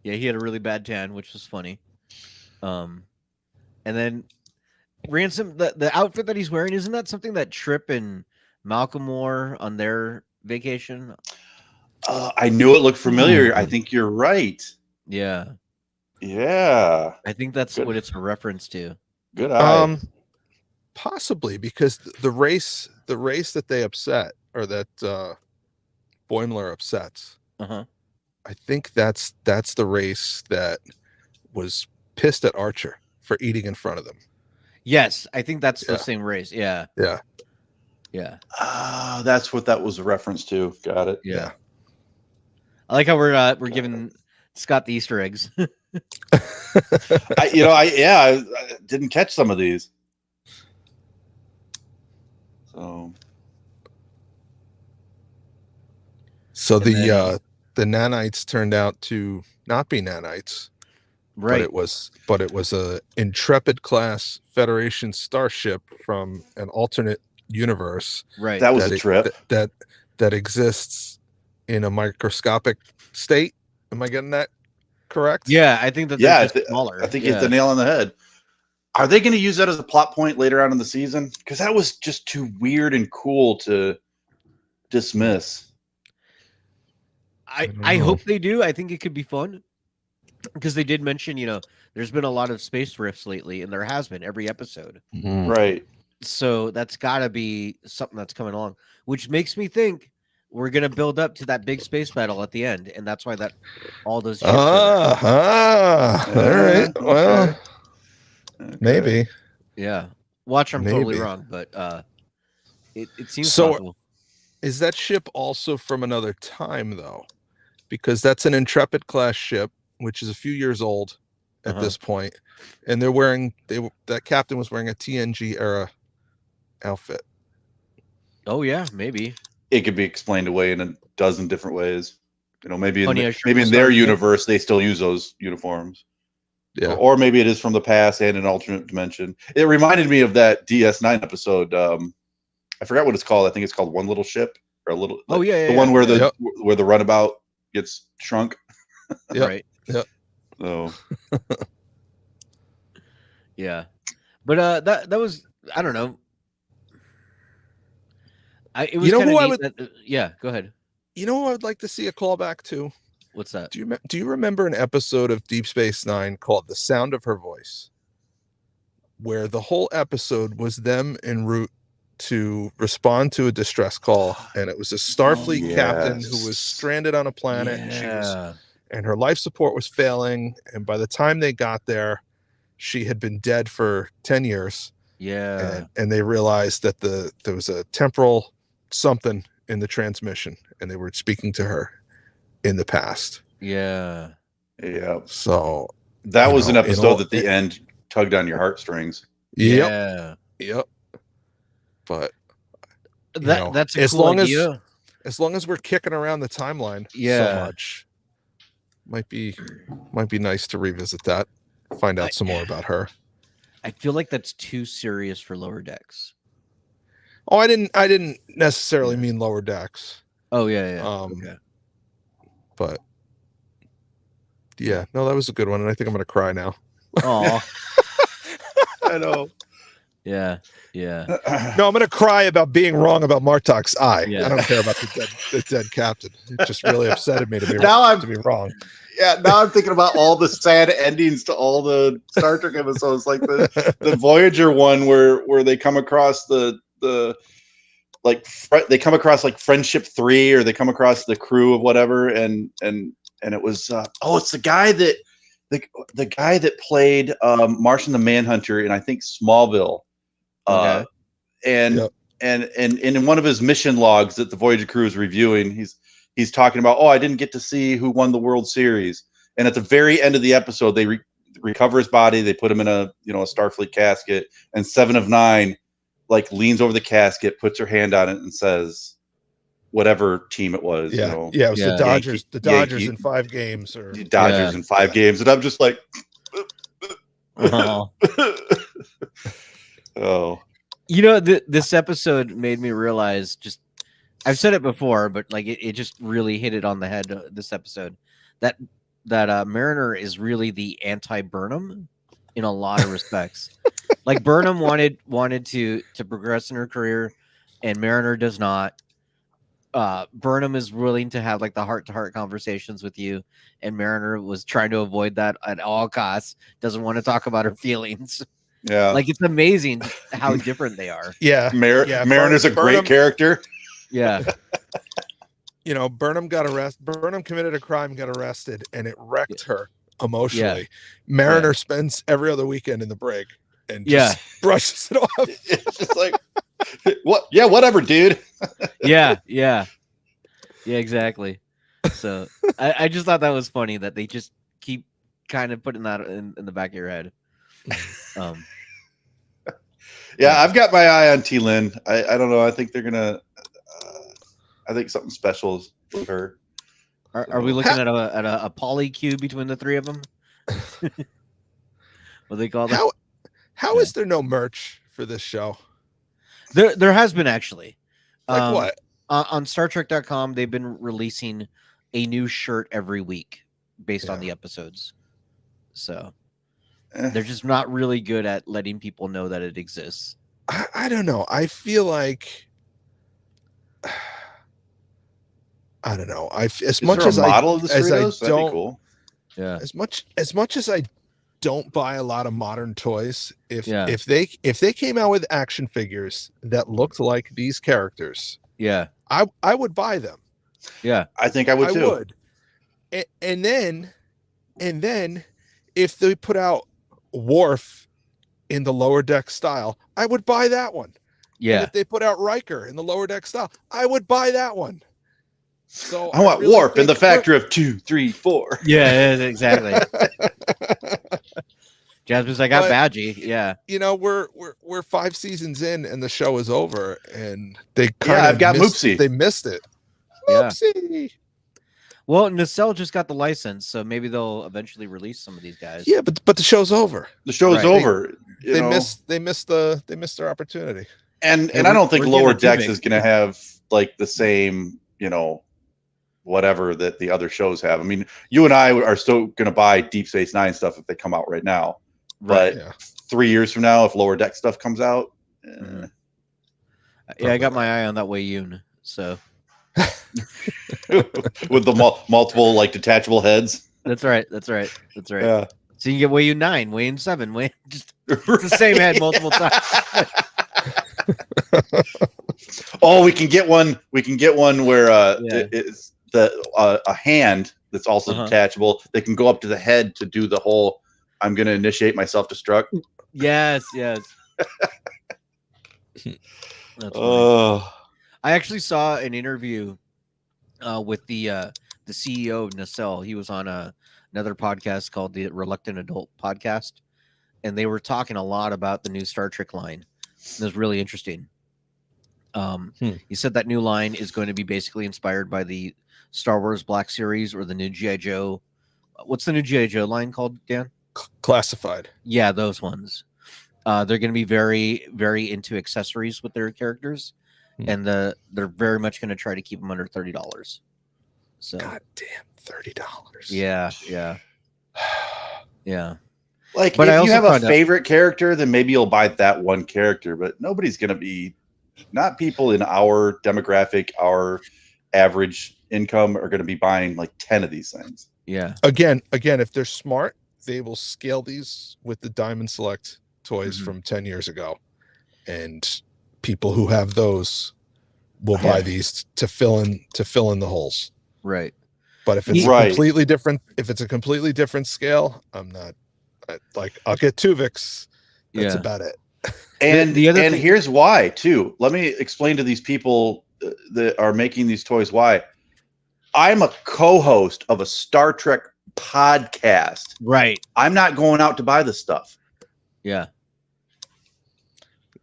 Yeah, he had a really bad tan, which was funny. And then Ransom, the outfit that he's wearing, isn't that something that Trip and Malcolm wore on their vacation? I knew it looked familiar. I think you're right. Yeah. Yeah. I think that's what it's a reference to. Good eye. Possibly because the race that they upset, or that Boimler upsets. Uh-huh. I think that's the race that was pissed at Archer for eating in front of them. Yes, I think that's the same race. Yeah. That's what that was a reference to. Got it. Yeah. I like how we're giving Scott the Easter eggs. I didn't catch some of these. So the nanites turned out to not be nanites, right? But it was a Intrepid class Federation starship from an alternate universe. Right. That was a trip that exists in a microscopic state. Am I getting that correct? Yeah, I think that. Yeah, smaller. I think you hit the nail on the head. Are they going to use that as a plot point later on in the season? Because that was just too weird and cool to dismiss. I hope they do. I think it could be fun because they did mention, there's been a lot of space rifts lately, and there has been every episode. Mm-hmm. Right. So that's got to be something that's coming along, which makes me think we're going to build up to that big space battle at the end, and that's why all those ships all right. Well, maybe. Yeah. Watch, I'm totally wrong, but it seems so. possible. Is that ship also from another time, though? Because that's an Intrepid class ship, which is a few years old at this point, and that captain was wearing a TNG era outfit. Oh yeah, maybe it could be explained away in a dozen different ways. Maybe in their universe they still use those uniforms. Yeah, or maybe it is from the past and an alternate dimension. It reminded me of that DS9 episode. I forgot what it's called. I think it's called One Little Ship or a little. Oh yeah, the one where the runabout gets shrunk. Yep. Right. Yep. So. Yeah, but that was, I don't know. It was yeah, go ahead. You know who I would like to see a callback to? What's that? Do you remember an episode of Deep Space Nine called "The Sound of Her Voice," where the whole episode was them en route to respond to a distress call, and it was a Starfleet captain who was stranded on a planet, and her life support was failing, and by the time they got there, she had been dead for 10 years. Yeah. And they realized that there was a temporal something in the transmission, and they were speaking to her in the past. Yeah. Yeah. So that was an episode that the end tugged on your heartstrings. Yep. But that's a cool idea. As long as we're kicking around the timeline so much, might be nice to revisit that, find out some more about her. I feel like that's too serious for Lower Decks. Oh, I didn't necessarily mean Lower Decks. Oh yeah. Okay. But yeah, no, that was a good one, and I think I'm gonna cry now. Oh. I know. Yeah. No, I'm gonna cry about being wrong about Martok's eye. Yeah. I don't care about the dead captain. It just really upsetted me to be wrong. Yeah, now I'm thinking about all the sad endings to all the Star Trek episodes, like the Voyager one where they come across they come across like Friendship 3, or they come across the crew of whatever, and it was it's the guy that played Martian the Manhunter in, I think, Smallville. Okay. And and in one of his mission logs that the Voyager crew is reviewing, he's talking about, I didn't get to see who won the World Series. And at the very end of the episode, they recover his body. They put him in a Starfleet casket, and 7 of 9 like leans over the casket, puts her hand on it, and says, "Whatever team it was, it was the Dodgers. The Dodgers in 5 games, or the Dodgers in 5 games." And I'm just like, Oh. oh, this episode made me realize, just I've said it before, but like it just really hit it on the head. This episode, that Mariner is really the anti-Burnham in a lot of respects. Like Burnham wanted to progress in her career, and Mariner does not. Burnham is willing to have like the heart-to-heart conversations with you, and Mariner was trying to avoid that at all costs. Doesn't want to talk about her feelings. yeah. Like it's amazing how different they are. yeah, Mariner's a great character. Yeah. Burnham got arrested. Burnham committed a crime, got arrested, and it wrecked her emotionally. Mariner spends every other weekend in the brig and just brushes it off. It's just like, what? Yeah, whatever, dude. Yeah, exactly. So I just thought that was funny that they just keep kind of putting that in the back of your head. I've got my eye on T. Lynn. I don't know. I think they're gonna. I think something special is with her. Are we looking at a poly cube between the 3 of them? What they call that? How is there no merch for this show? There has been, actually. Like what? On StarTrek.com, they've been releasing a new shirt every week based on the episodes. So they're just not really good at letting people know that it exists. I don't know. I feel like I don't know. As much as I don't, cool. as much as I don't buy a lot of modern toys, if they came out with action figures that looked like these characters, I would buy them. Yeah, I think I would too. I would. And then if they put out Worf in the lower deck style, I would buy that one. Yeah. And if they put out Riker in the lower deck style, I would buy that one. So I want really Warp in the factor of 2, 3, 4. Yeah, exactly. Jasmine's like, I got Badgie. Yeah. We're 5 seasons in and the show is over, and they kind of Moopsie. They missed it. Moopsie. Yeah. Well, Nacelle just got the license, so maybe they'll eventually release some of these guys. Yeah, but the show's over. The show's over. They missed their opportunity. And I don't think Lower Decks is going to have like the same, whatever that the other shows have. I mean, you and I are still going to buy Deep Space Nine stuff if they come out right now. But 3 years from now, if Lower Deck stuff comes out, I got my eye on that Wayun. So with the multiple like detachable heads. That's right. Yeah. So you can get Wayun 9, Wayun 7, just the same head multiple times. We can get one. We can get one where it's a hand that's also detachable. They can go up to the head to do the whole I'm going to initiate my self-destruct. Yes. I actually saw an interview with the CEO of Nacelle. He was on another podcast called the Reluctant Adult Podcast, and they were talking a lot about the new Star Trek line. It was really interesting. He said that new line is going to be basically inspired by the Star Wars Black Series or the new G.I. Joe. What's the new G.I. Joe line called, Dan? Classified. Yeah, those ones. They're going to be very, very into accessories with their characters, and they're very much going to try to keep them under $30. So, God damn, $30. Yeah. Like, but if you have a favorite character, then maybe you'll buy that one character. But nobody's going to be, not people in our demographic, our average income are going to be buying like 10 of these things. Yeah. Again, if they're smart, they will scale these with the Diamond Select toys from 10 years ago, and people who have those will buy these to fill in the holes. Right. But if it's completely different, if it's a completely different scale, I'm not. I'll get Tuvix. That's about it. And The other and thing- here's why too. Let me explain to these people that are making these toys why. I'm a co-host of a Star Trek podcast. Right. I'm not going out to buy this stuff. Yeah.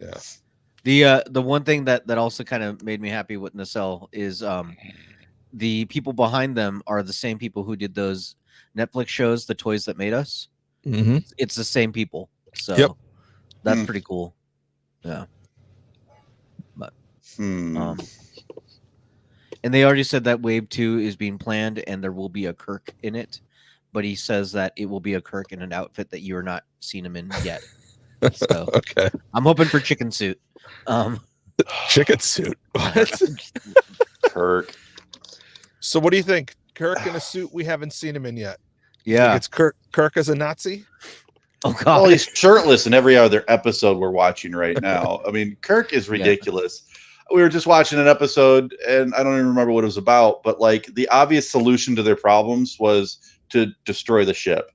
Yeah. The one thing that also kind of made me happy with Nacelle is the people behind them are the same people who did those Netflix shows, The Toys That Made Us. Mm-hmm. It's the same people. So Yep. that's pretty cool. Yeah. But Hmm. and they already said that Wave 2 is being planned and there will be a Kirk in it, but he says that it will be a Kirk in an outfit that you are not seen him in yet. So Okay. I'm hoping for chicken suit. Chicken suit. What? Kirk. So what do you think? Kirk in a suit we haven't seen him in yet. Yeah. Think it's Kirk as a Nazi? Oh god. Well, he's shirtless in every other episode we're watching right now. I mean, Kirk is ridiculous. We were just watching an episode, and I don't even remember what it was about, but like the obvious solution to their problems was to destroy the ship.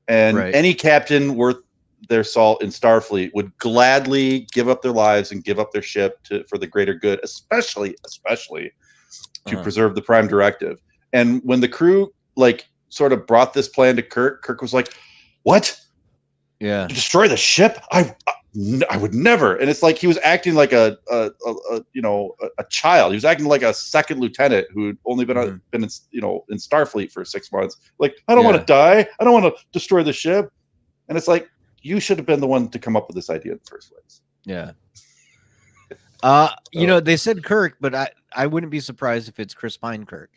And any captain worth their salt in Starfleet would gladly give up their lives and give up their ship for the greater good, especially to preserve the Prime Directive. And when the crew like sort of brought this plan to Kirk was like, "What? Yeah. To destroy the ship? I would never." And it's like he was acting like a child. He was acting like a second lieutenant who'd only been in in Starfleet for 6 months. Like, I don't want to die. I don't want to destroy the ship. And it's like, you should have been the one to come up with this idea in the first place. Yeah. They said Kirk, but I wouldn't be surprised if it's Chris Pine Kirk,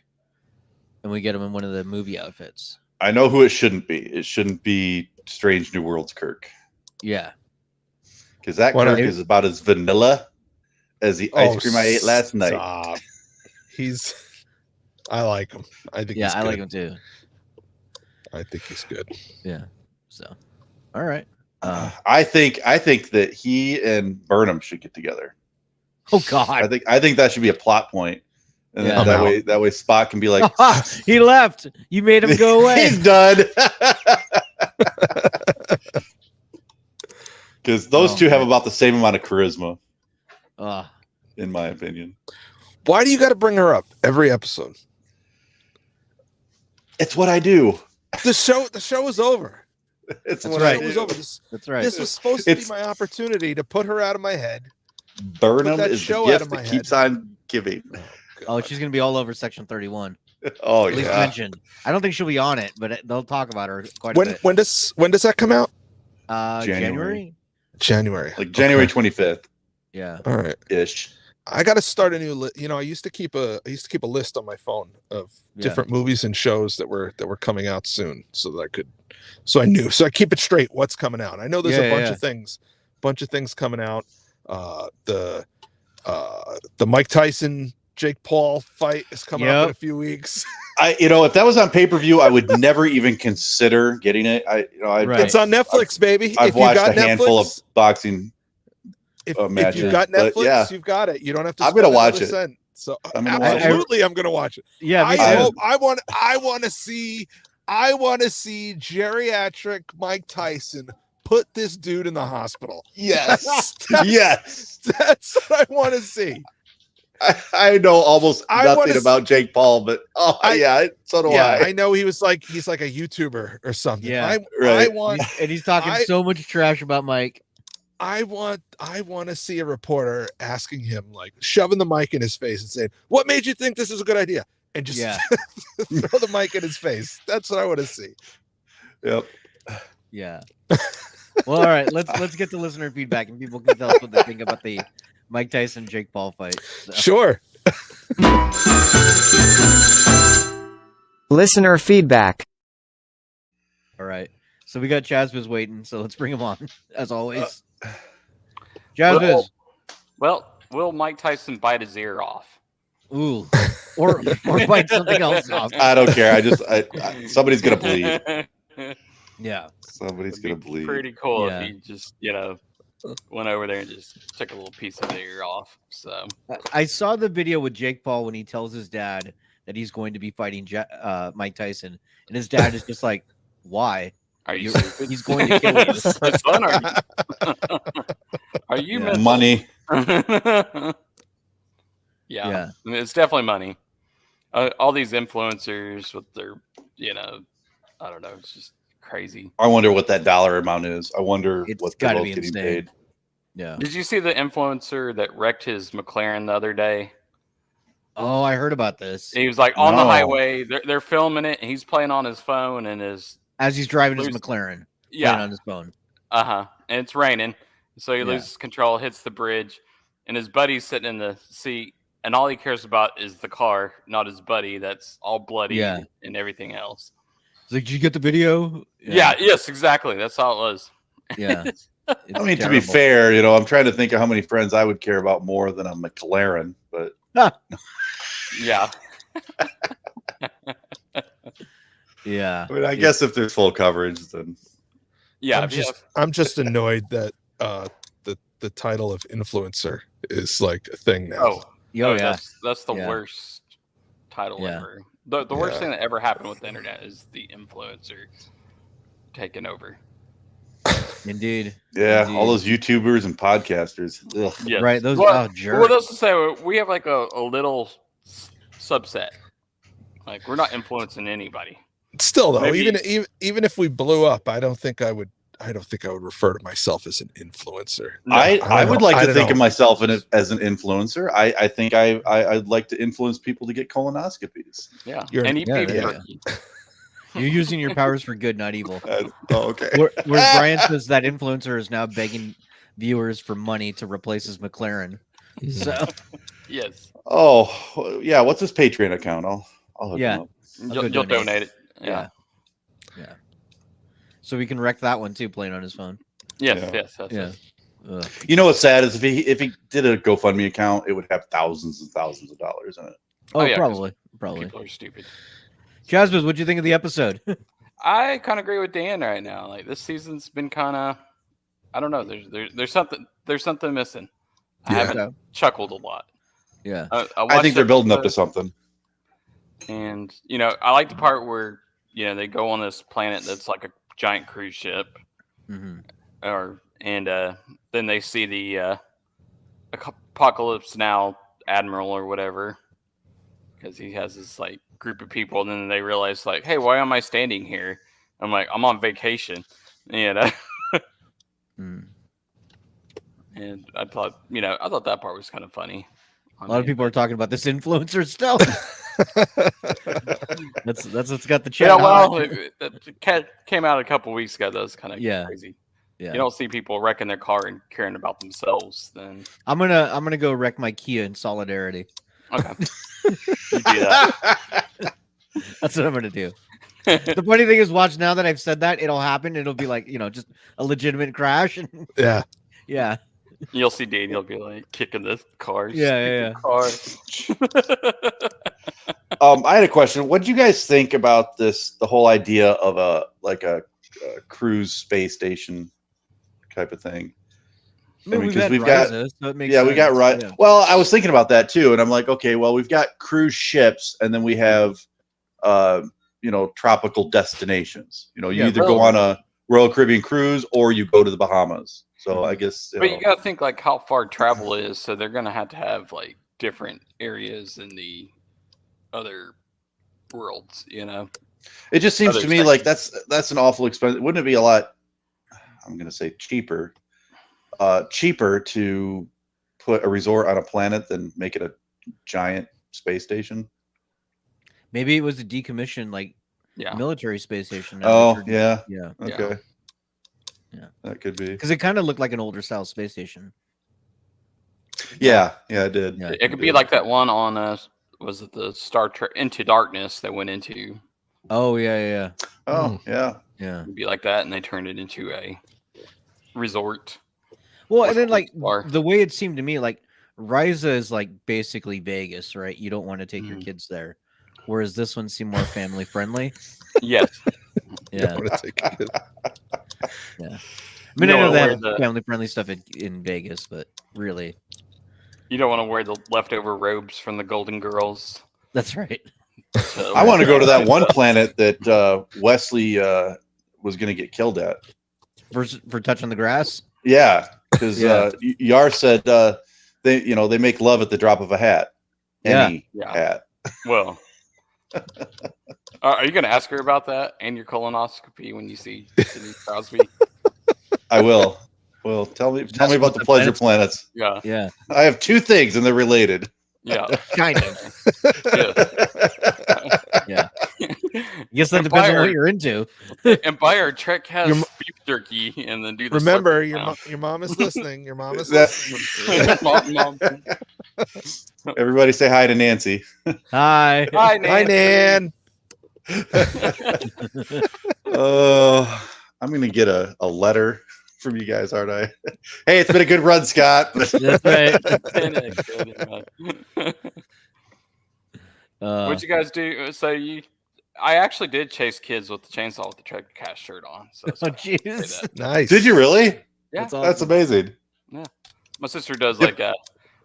and we get him in one of the movie outfits. I know who it shouldn't be. It shouldn't be Strange New Worlds Kirk. Yeah. Because that Kirk is about as vanilla as the ice cream I ate last night. I like him. I think he's good. I like him too. I think he's good. Yeah. So, all right. I think that he and Burnham should get together. Oh God. I think that should be a plot point. And then that way Spock can be like, he left. You made him go away. He's done. Because those two have about the same amount of charisma, in my opinion. Why do you got to bring her up every episode? It's what I do. The show is over. That's right. It was over. That's right. This was supposed to be my opportunity to put her out of my head. Burnham is the gift that keeps on giving. Oh, she's gonna be all over Section 31. Oh, at least mentioned. I don't think she'll be on it, but they'll talk about her quite a bit. When does that come out? January. Like January 25th. Yeah. All right. Ish. I got to start a new list. I used to keep a list on my phone of different movies and shows that were coming out soon, so that I keep it straight. What's coming out? I know there's a bunch of things coming out. The Mike Tyson Jake Paul fight is coming up in a few weeks. If that was on pay-per-view, I would never even consider getting it. It's on Netflix, baby. I've watched a handful of boxing matches. If you've got Netflix, you've got it. You don't have to. I'm gonna watch it. Cent. So I'm gonna watch it. Yeah, I want to see geriatric Mike Tyson put this dude in the hospital. Yes. Yes. That's what I want to see. I know almost nothing about Jake Paul, but so do I. I know he's like a YouTuber or something. Yeah, and he's talking so much trash about Mike. I want to see a reporter asking him, like, shoving the mic in his face and saying, "What made you think this is a good idea?" And just throw the mic in his face. That's what I want to see. Yep. Yeah. Well, all right. Let's get to listener feedback, and people can tell us what they think about the Mike Tyson Jake Paul fight. So. Sure. Listener feedback. All right. So we got Chazbiz waiting, so let's bring him on, as always. Chazbiz. Well, will Mike Tyson bite his ear off? Ooh. Or bite something else off. I don't care. Somebody's gonna bleed. Yeah. Somebody's gonna bleed. Pretty cool if he just, went over there and just took a little piece of the ear off. So I saw the video with Jake Paul when he tells his dad that he's going to be fighting Mike Tyson, and his dad is just like, "Why?" Are you stupid? He's going to kill you. Son, are you mental? Money. Yeah, it's definitely money. All these influencers with their, I don't know, it's just crazy. I wonder what that dollar amount is. I wonder It's what they're gotta both be getting insane. paid. Yeah. Did you see the influencer that wrecked his McLaren the other day? Oh, I heard about this. He was like on the No. highway. They're filming it. And he's playing on his phone and his As he's driving his Lose- McLaren, yeah, playing on his phone. and it's raining, so he Yeah. loses control, hits the bridge, and his buddy's sitting in the seat, and all he cares about is the car, not his buddy. That's all bloody Yeah. and everything else. He's like, did you get the video? Yes, exactly. That's how it was. Yeah. I mean, to be fair, I'm trying to think of how many friends I would care about more than a McLaren, but Yeah. Yeah. I mean, I guess if there's full coverage, then Yeah. I'm just annoyed that the title of influencer is like a thing now. Oh, yeah. That's the Yeah. worst title Yeah. ever. The worst Yeah. thing that ever happened with the internet is the influencer taking over. Indeed. yeah, Indeed. all those YouTubers and podcasters. Ugh. Yes. Right. Those Well, jerks. what else to say? We have like a little subset. Like we're not influencing anybody. Still though, Maybe- even if we blew up, I don't think I would refer to myself as an influencer. No, I would like to think of my myself as an influencer. I think I'd like to influence people to get colonoscopies. Yeah. You're- And eat yeah, beef yeah. jerky. You're using your powers for good, not evil. Okay. Where Brian says that influencer is now begging viewers for money to replace his McLaren. So Yes. Oh yeah, what's his Patreon account? I'll hook Yeah. him up. go You'll donate. donate it. Yeah. Yeah. So we can wreck that one too, playing on his phone. Yes. Yeah. Yes. Yeah. Ugh. You know what's sad is if he did a GoFundMe account, it would have thousands and thousands of dollars in it. Oh, yeah, 'cause probably. People are stupid. Jasmine, what'd you think of the episode? I kind of agree with Dan right now. Like this season's been kind of, I don't know. There's something missing. I Yeah. haven't chuckled a lot. Yeah. I watched think they're the building up to episode, something. And I like the part where they go on this planet that's like a giant cruise ship, hmm then they see the Apocalypse Now admiral or whatever, because he has this like group of people, and then they realize like, hey, why am I standing here? I'm like, I'm on vacation, Mm. and I thought that part was kind of funny. A lot of people are talking about this influencer still. that's what's got the chat. Yeah, well, hot. it came out a couple weeks ago. That was kind of crazy. Yeah. You don't see people wrecking their car and caring about themselves. Then I'm gonna go wreck my Kia in solidarity. okay, you do that. That's what I'm gonna do. The funny thing is, watch now that I've said that, it'll happen. It'll be like just a legitimate crash. And Yeah. yeah, You'll see Daniel be like kicking the car. Yeah. Car. I had a question. What do you guys think about the whole idea of a cruise space station type of thing? I mean, I mean, we've 'cause had we've got- Ryza, so it makes Yeah, we got sense. right. Yeah. Well, I was thinking about that too, and I'm like, okay, well, we've got cruise ships, and then we have, tropical destinations. You Yeah, either go on a Royal Caribbean cruise or you go to the Bahamas. So I guess. But you gotta think like how far travel is, so they're gonna have like different areas in the other worlds. It just seems other to me like that's an awful expense. Wouldn't it be a lot? I'm going to say cheaper to put a resort on a planet than make it a giant space station. Maybe it was a decommissioned Yeah. military space station. Oh yeah. Yeah, Okay. Yeah. That could be. because it kind of looked like an older style space station. Yeah, it did. Yeah. It could be like that one on was it the Star Trek Into Darkness that went into? Oh yeah. Oh yeah. It'd Be like that, and they turned it into a resort. Well, and then Bar. the way it seemed to me, Ryza is basically Vegas, right? You don't want to take your Mhm. kids there, whereas this one seemed more family friendly. Yes. Yeah, I wanna take it. yeah. I mean, You I know don't they wanna have wear the- family friendly stuff in Vegas, but really, You don't want to wear the leftover robes from the Golden Girls. that's right. So- I want to go to that one planet that Wesley was going to get killed at. For touching the grass. Yeah, because Yeah. Yar said they make love at the drop of a hat. Any hat. Well, are you going to ask her about that and your colonoscopy when you see Denise Crosby? I will. Well, tell me about the pleasure planets. Yeah. Yeah. I have two things and they're related. Yeah. Kind of. Yeah. Yeah. Guess that depends on what you're into. And buy our Trekcast beef jerky and then do the Remember, circle your mom is listening. Your mom is That- listening. Mom. Everybody say hi to Nancy. Hi. Hi, Hi, Nan. I'm going to get a letter from you guys, aren't I? Hey, it's been a good run, Scott. That's right. What'd you guys do? So I actually did chase kids with the chainsaw with the Trekcast shirt on. So Oh, jeez. Nice. Did you really? Yeah. That's awesome. That's amazing. My sister does like a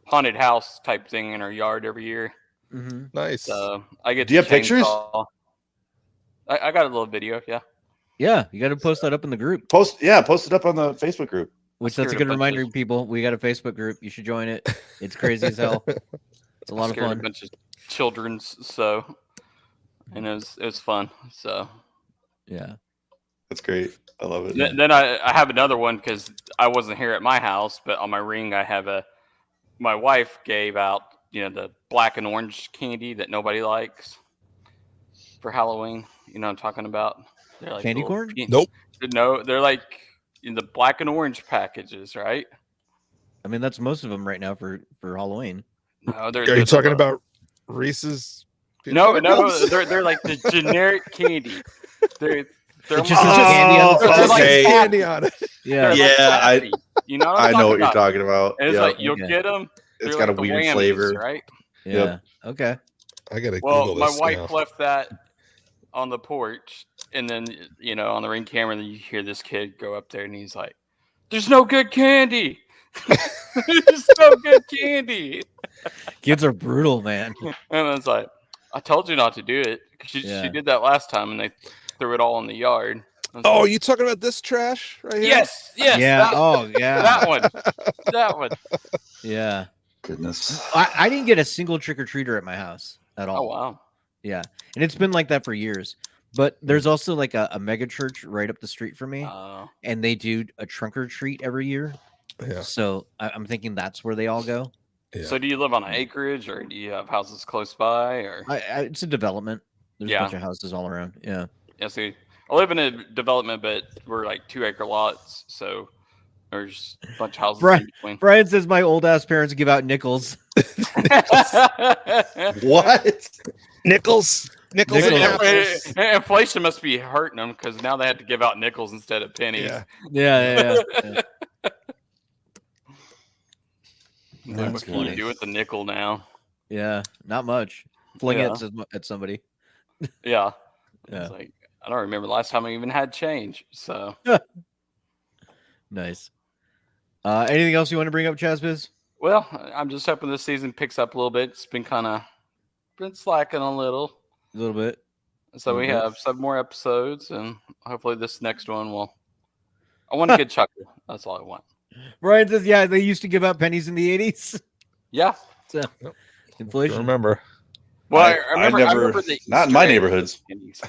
haunted house type thing in her yard every year. Mm-hmm. Nice. So I get. Do you have pictures? I got a little video. Yeah. Yeah, you got to post that up in the group. Post it up on the Facebook group. Which that's a good reminder, people. We got a Facebook group. You should join it. It's crazy as hell. It's a lot of Scared fun. a bunch of children's, and it was fun. So Yeah. That's great. I love it. then I have another one because I wasn't here at my house, but on my ring I have my wife gave out the black and orange candy that nobody likes for Halloween. You know what I'm talking about? They're like Candy corn? Nope. No, they're like in the black and orange packages, right? I mean, that's most of them right now for Halloween. No, Are you talking about Reese's? No, they're like the generic candy. They're It just says candy on the They're front. like Okay. Candy on it. Yeah. They're like Yeah, taffy. You know what I I'm know what you're about? talking about. And it's Yep. like you'll Okay. get them. It's got a weird flavor. right? Yeah. Yep. Okay. I gotta Well, Google my this wife now. left that on the porch, and then on the ring camera, then you hear this kid go up there, and he's like, "There's no good candy. There's no good candy." Kids are brutal, man. And I was like, "I told you not to do it." She did that last time, and they threw it all in the yard. Oh, you talking about this trash right here? Yes. Yeah. That one. Yeah. Goodness. I didn't get a single trick or treater at my house at all. Oh wow. Yeah. And it's been like that for years. But there's also like a mega church right up the street from me, and they do a trunk or treat every year. Yeah. So I'm thinking that's where they all go. Yeah. So do you live on an acreage, or do you have houses close by, or? It's a development. There's a Yeah. bunch of houses all around. Yeah. Yeah, see, I live in a development, but we're like 2-acre lots, so there's a bunch of houses in between. Brian says my old ass parents give out nickels. What? Nickels. Nickels and apples. Inflation must be hurting them because now they have to give out nickels instead of pennies. Yeah. Yeah. What That's can you funny. do with the nickel now? Yeah. Not much. Fling Yeah. it at somebody. Yeah. Yeah. It's like, I don't remember the last time I even had change. So Nice. Anything else you want to bring up, Chazbiz? well, I'm just hoping this season picks up a little bit. It's been slacking a little. A little bit. So we Okay. have 7 more episodes, and hopefully this next one will. I want a good chuckle. That's all I want. Brian says, yeah, they used to give out pennies in the 80s. Yeah. So Yep. inflation. Remember. Well, I I remember. never- I remember the not in Easter my eggs neighborhoods. and pennies.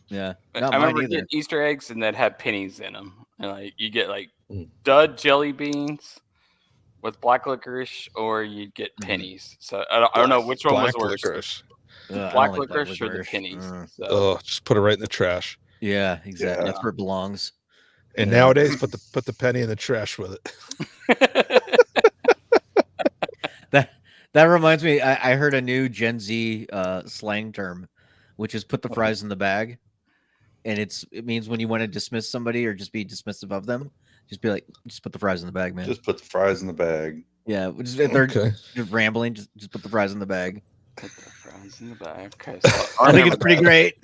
Yeah. I Not mine remember either. getting Easter eggs and that had pennies in them, and like you get like Mm. dud jelly beans with black licorice, or you'd get pennies. So I don't know which one was Black worse. licorice. Ugh, I don't Black like licorice or the pennies. So. Oh, just put it right in the trash. Yeah, exactly. Yeah. That's where it belongs. And Yeah. nowadays, put the penny in the trash with it. That reminds me, I heard a new Gen Z slang term, which is put the fries in the bag. And it means when you want to dismiss somebody or just be dismissive of them, just be like, just put the fries in the bag, man. Just put the fries in the bag. Yeah, if they're Okay. just rambling, just put the fries in the bag. Put the fries in the bag. Okay, so I think it's pretty great.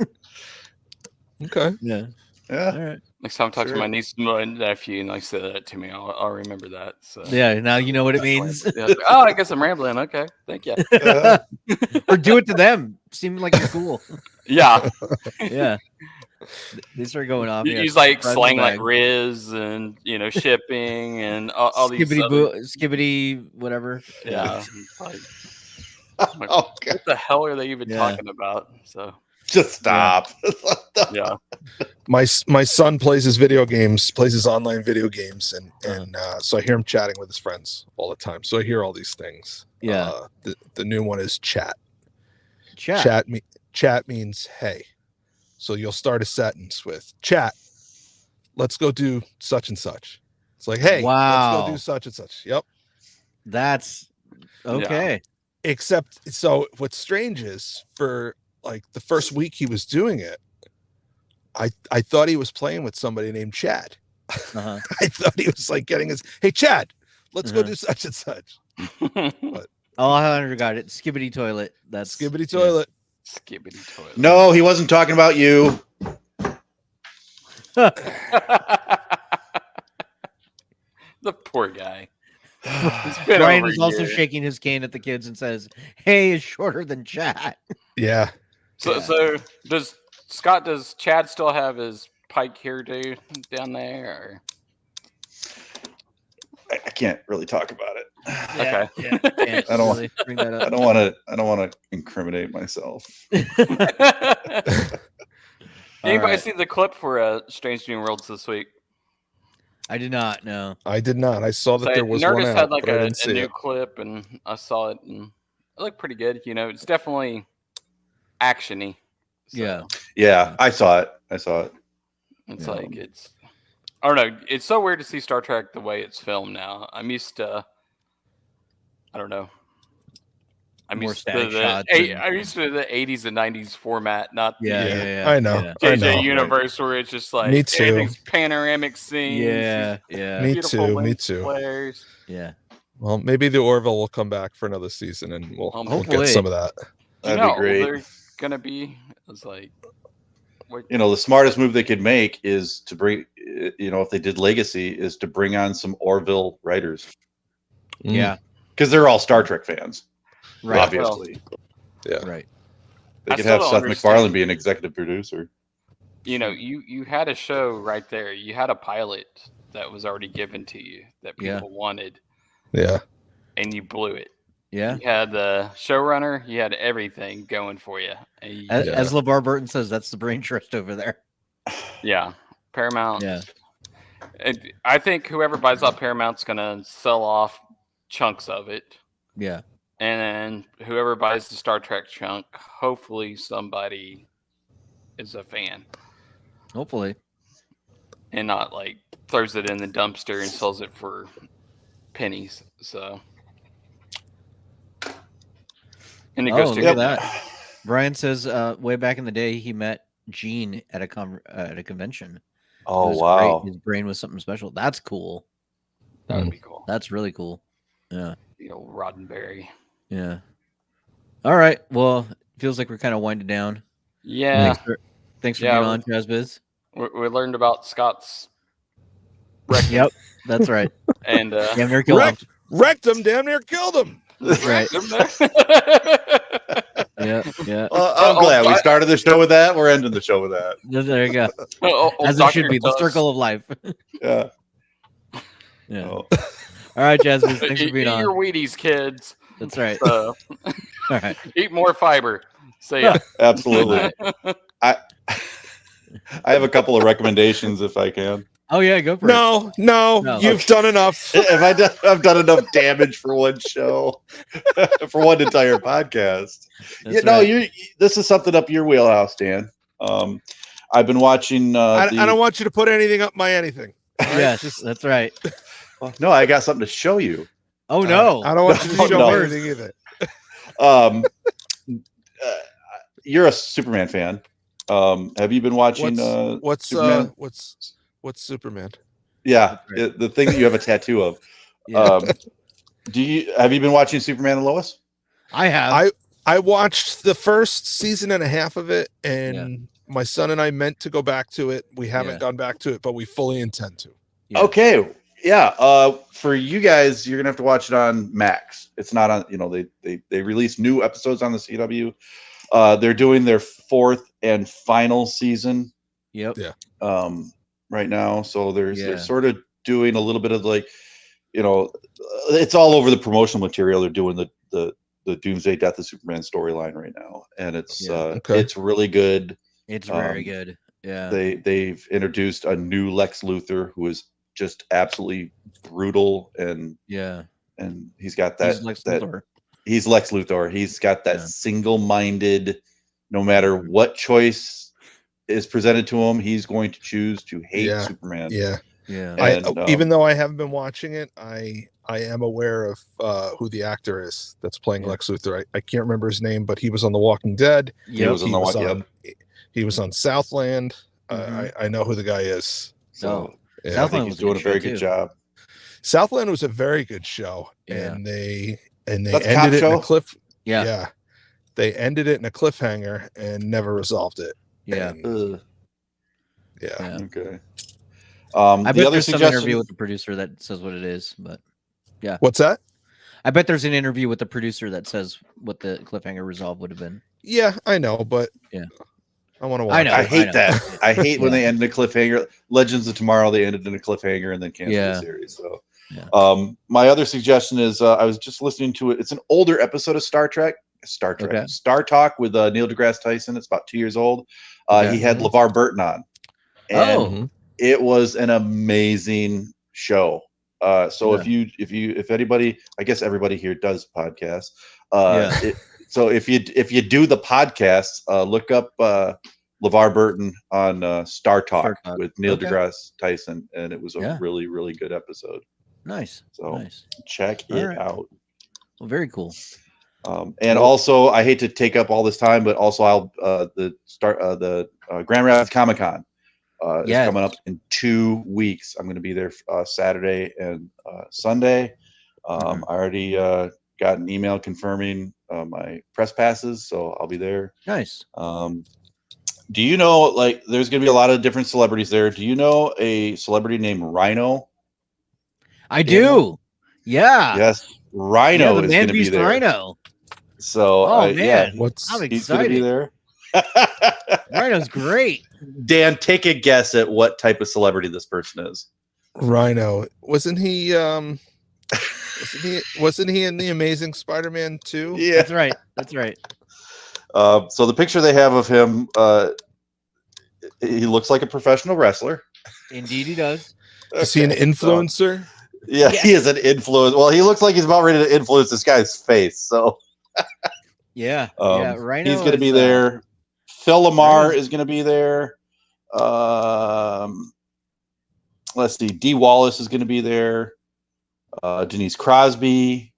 Okay. Yeah. Yeah. All right. Next time I talk Sure. to my niece and my nephew and they say that to me, I'll remember that. So Yeah. Now you know what it means. Yeah, oh, I guess I'm rambling. Okay, thank you. Yeah. Or do it to them. Seem like you're cool. Yeah, Yeah. They start going off. He's like slang like Riz and shipping and all these skibbity whatever. Yeah. Like, Oh, God. what the hell are they even talking about? So Just stop. yeah. My son plays his online video games, and so I hear him chatting with his friends all the time. So I hear all these things. Yeah. The new one is chat. Chat. Chat means hey. So you'll start a sentence with chat. Let's go do such and such. It's like, hey, let's go do such and such. Yep. That's okay. Yeah. Except, so what's strange is for like the first week he was doing it, I thought he was playing with somebody named Chad. Uh-huh. I thought he was like getting his, hey, Chad, let's go do such and such. But, I got it. Skibbity toilet. That's Skibbity toilet. Skibbity toilet. No, he wasn't talking about you. The poor guy. Brian is also shaking his cane at the kids and says, "Hey is shorter than Chad." Yeah. So does Chad still have his Pike hairdo down there? Or? I can't really talk about it. Okay. Yeah, I don't really bring that up. I don't want to incriminate myself. Anybody see the clip for Strange New Worlds this week? I did not. No, I did not. I saw that there was Nerdist one out, had like but I a didn't see new it. clip, and I saw it, and it looked pretty good. It's definitely actiony. So. Yeah, I saw it. It's like I don't know. It's so weird to see Star Trek the way it's filmed now. I'm used to. I don't know. I'm used to the 80s and 90s format, not the I know. JJ universe where it's just like Me too. everything's panoramic scenes. Yeah. Me too. Players. Yeah. Well, maybe the Orville will come back for another season, and we'll get some of that. That'd be great. They're gonna be. It's like, the smartest move they could make is to bring, if they did Legacy, is to bring on some Orville writers. Yeah. Because they're all Star Trek fans. Right. Obviously. Right. They could have Seth MacFarlane be an executive producer. You had a show right there. You had a pilot that was already given to you that people wanted. Yeah. And you blew it. Yeah. You had the showrunner. You had everything going for you. As LeVar Burton says, that's the brain trust over there. Yeah. Paramount. Yeah. I think whoever buys up Paramount's going to sell off chunks of it. Yeah. And then whoever buys the Star Trek chunk, hopefully somebody is a fan. Hopefully. And not like throws it in the dumpster and sells it for pennies. So. And it goes to that. Brian says way back in the day he met Gene at a convention. Oh, wow. Great. His brain was something special. That's cool. That would be cool. That's really cool. Yeah. The old Roddenberry. Yeah. All right. Well, feels like we're kind of winding down. Yeah. Thanks for being on, Chazbiz. We learned about Scott's rectum. Yep, that's right. And damn near killed him. Wrecked him, damn near killed him. That's right. Yeah. Well, I'm glad we started the show with that. We're ending the show with that. There you go. As it should be, the circle of life. Yeah. Yeah. Oh. All right, Jasmine. Thanks for being on. Eat your Wheaties, kids. That's right. All right. Eat more fiber. See ya. Absolutely. I have a couple of recommendations if I can. Oh yeah, go for it. No, you've done enough. I've done enough damage for one show, for one entire podcast. This is something up your wheelhouse, Dan. I've been watching. I don't want you to put anything up my anything. Right? Yes, that's right. Well, no, I got something to show you. Oh no, I don't want you to show anything either. You're a Superman fan. Have you been watching? What's Superman? Yeah, the thing that you have a tattoo of. Yeah. Have you been watching Superman and Lois? I have. I watched the first season and a half of it, and my son and I meant to go back to it. We haven't gone back to it, but we fully intend to. Yeah. Okay. Yeah. For you guys, you're gonna have to watch it on Max. It's not on. They release new episodes on the CW. They're doing their fourth and final season Yep. Yeah. Right now. So they're Yeah. sort of doing a little bit of like, it's all over the promotional material. They're doing the Doomsday Death of Superman storyline right now, and it's it's really good. It's very good. Yeah. They've introduced a new Lex Luthor who is just absolutely brutal, and he's got that He's Lex Luthor. He's Lex Luthor. He's got that single-minded, no matter what choice is presented to him, he's going to choose to hate Superman. Yeah. And, even though I haven't been watching it, I am aware of who the actor is that's playing Lex Luthor. I can't remember his name, but he was on The Walking Dead. He was on Southland. I know who the guy is. So Southland he's doing a very good job. Southland was a very good show, and they That's ended it in a cliff. Yeah. They ended it in a cliffhanger and never resolved it. Yeah. Okay. I bet there's some interview with the producer that says what it is, but yeah. What's that? I bet there's an interview with the producer that says what the cliffhanger resolve would have been. Yeah, I know, but I want to watch. I hate that. I hate when they end in a cliffhanger. Legends of Tomorrow, they ended in a cliffhanger and then canceled the series. So, my other suggestion is I was just listening to it. It's an older episode of Star Trek. Star Talk with Neil deGrasse Tyson. It's about 2 years old. He had LeVar Burton on, and it was an amazing show. So if anybody, I guess everybody here does podcasts. So if you do the podcast, look up LeVar Burton on Star Talk with Neil deGrasse Tyson, and it was a really, really good episode. Nice. So check it out. Well, very cool. And also, I hate to take up all this time, but also I'll the Grand Rapids Comic-Con is coming up in 2 weeks. I'm going to be there Saturday and Sunday. I already got an email confirming my press passes, so I'll be there. Nice. Do you know, like, there's going to be a lot of different celebrities there. Do you know a celebrity named Rhino? I do. Yeah. Yes, Rhino is going to be there. Rhino. So, I'm excited. He's going to be there. Rhino's great. Dan, take a guess at what type of celebrity this person is. Rhino, wasn't he in the Amazing Spider-Man 2? Yeah, That's right. So the picture they have of him, he looks like a professional wrestler. Indeed, he does. Is he an influencer? Yeah, he is an influence. Well, he looks like he's about ready to influence this guy's face. So, Rhino. He's going to be there. Phil Lamar is going to be there. Let's see. Dee Wallace is going to be there. Denise Crosby.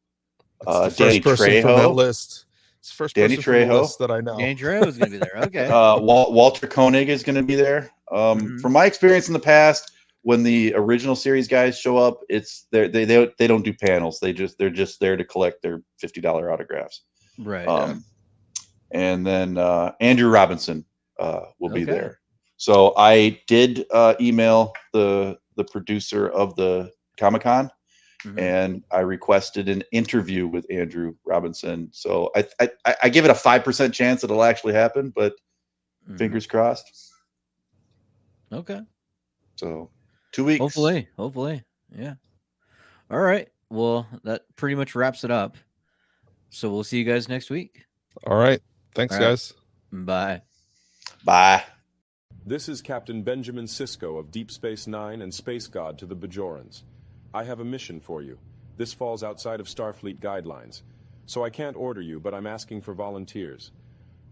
Danny Trejo. List. It's the first Danny Trejo that I know. Danny Trejo is going to be there. Okay. Walter Koenig is going to be there. From my experience in the past, when the original series guys show up, it's they don't do panels. They're just there to collect their $50 autographs. Right. And then Andrew Robinson will be there. So I did email the producer of the Comic-Con, and I requested an interview with Andrew Robinson. So I give it a 5% chance it'll actually happen, but fingers crossed. Okay. So 2 weeks. Hopefully. Yeah. All right. Well, that pretty much wraps it up. So we'll see you guys next week. All right. Thanks, guys. Bye. Bye. This is Captain Benjamin Sisko of Deep Space Nine and Space God to the Bajorans. I have a mission for you. This falls outside of Starfleet guidelines, so I can't order you, but I'm asking for volunteers.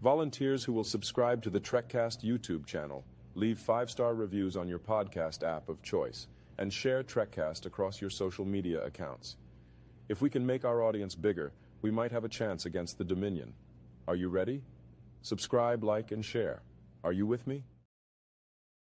Volunteers who will subscribe to the Trekcast YouTube channel, leave 5-star reviews on your podcast app of choice, and share Trekcast across your social media accounts. If we can make our audience bigger, we might have a chance against the Dominion. Are you ready? Subscribe, like, and share. Are you with me?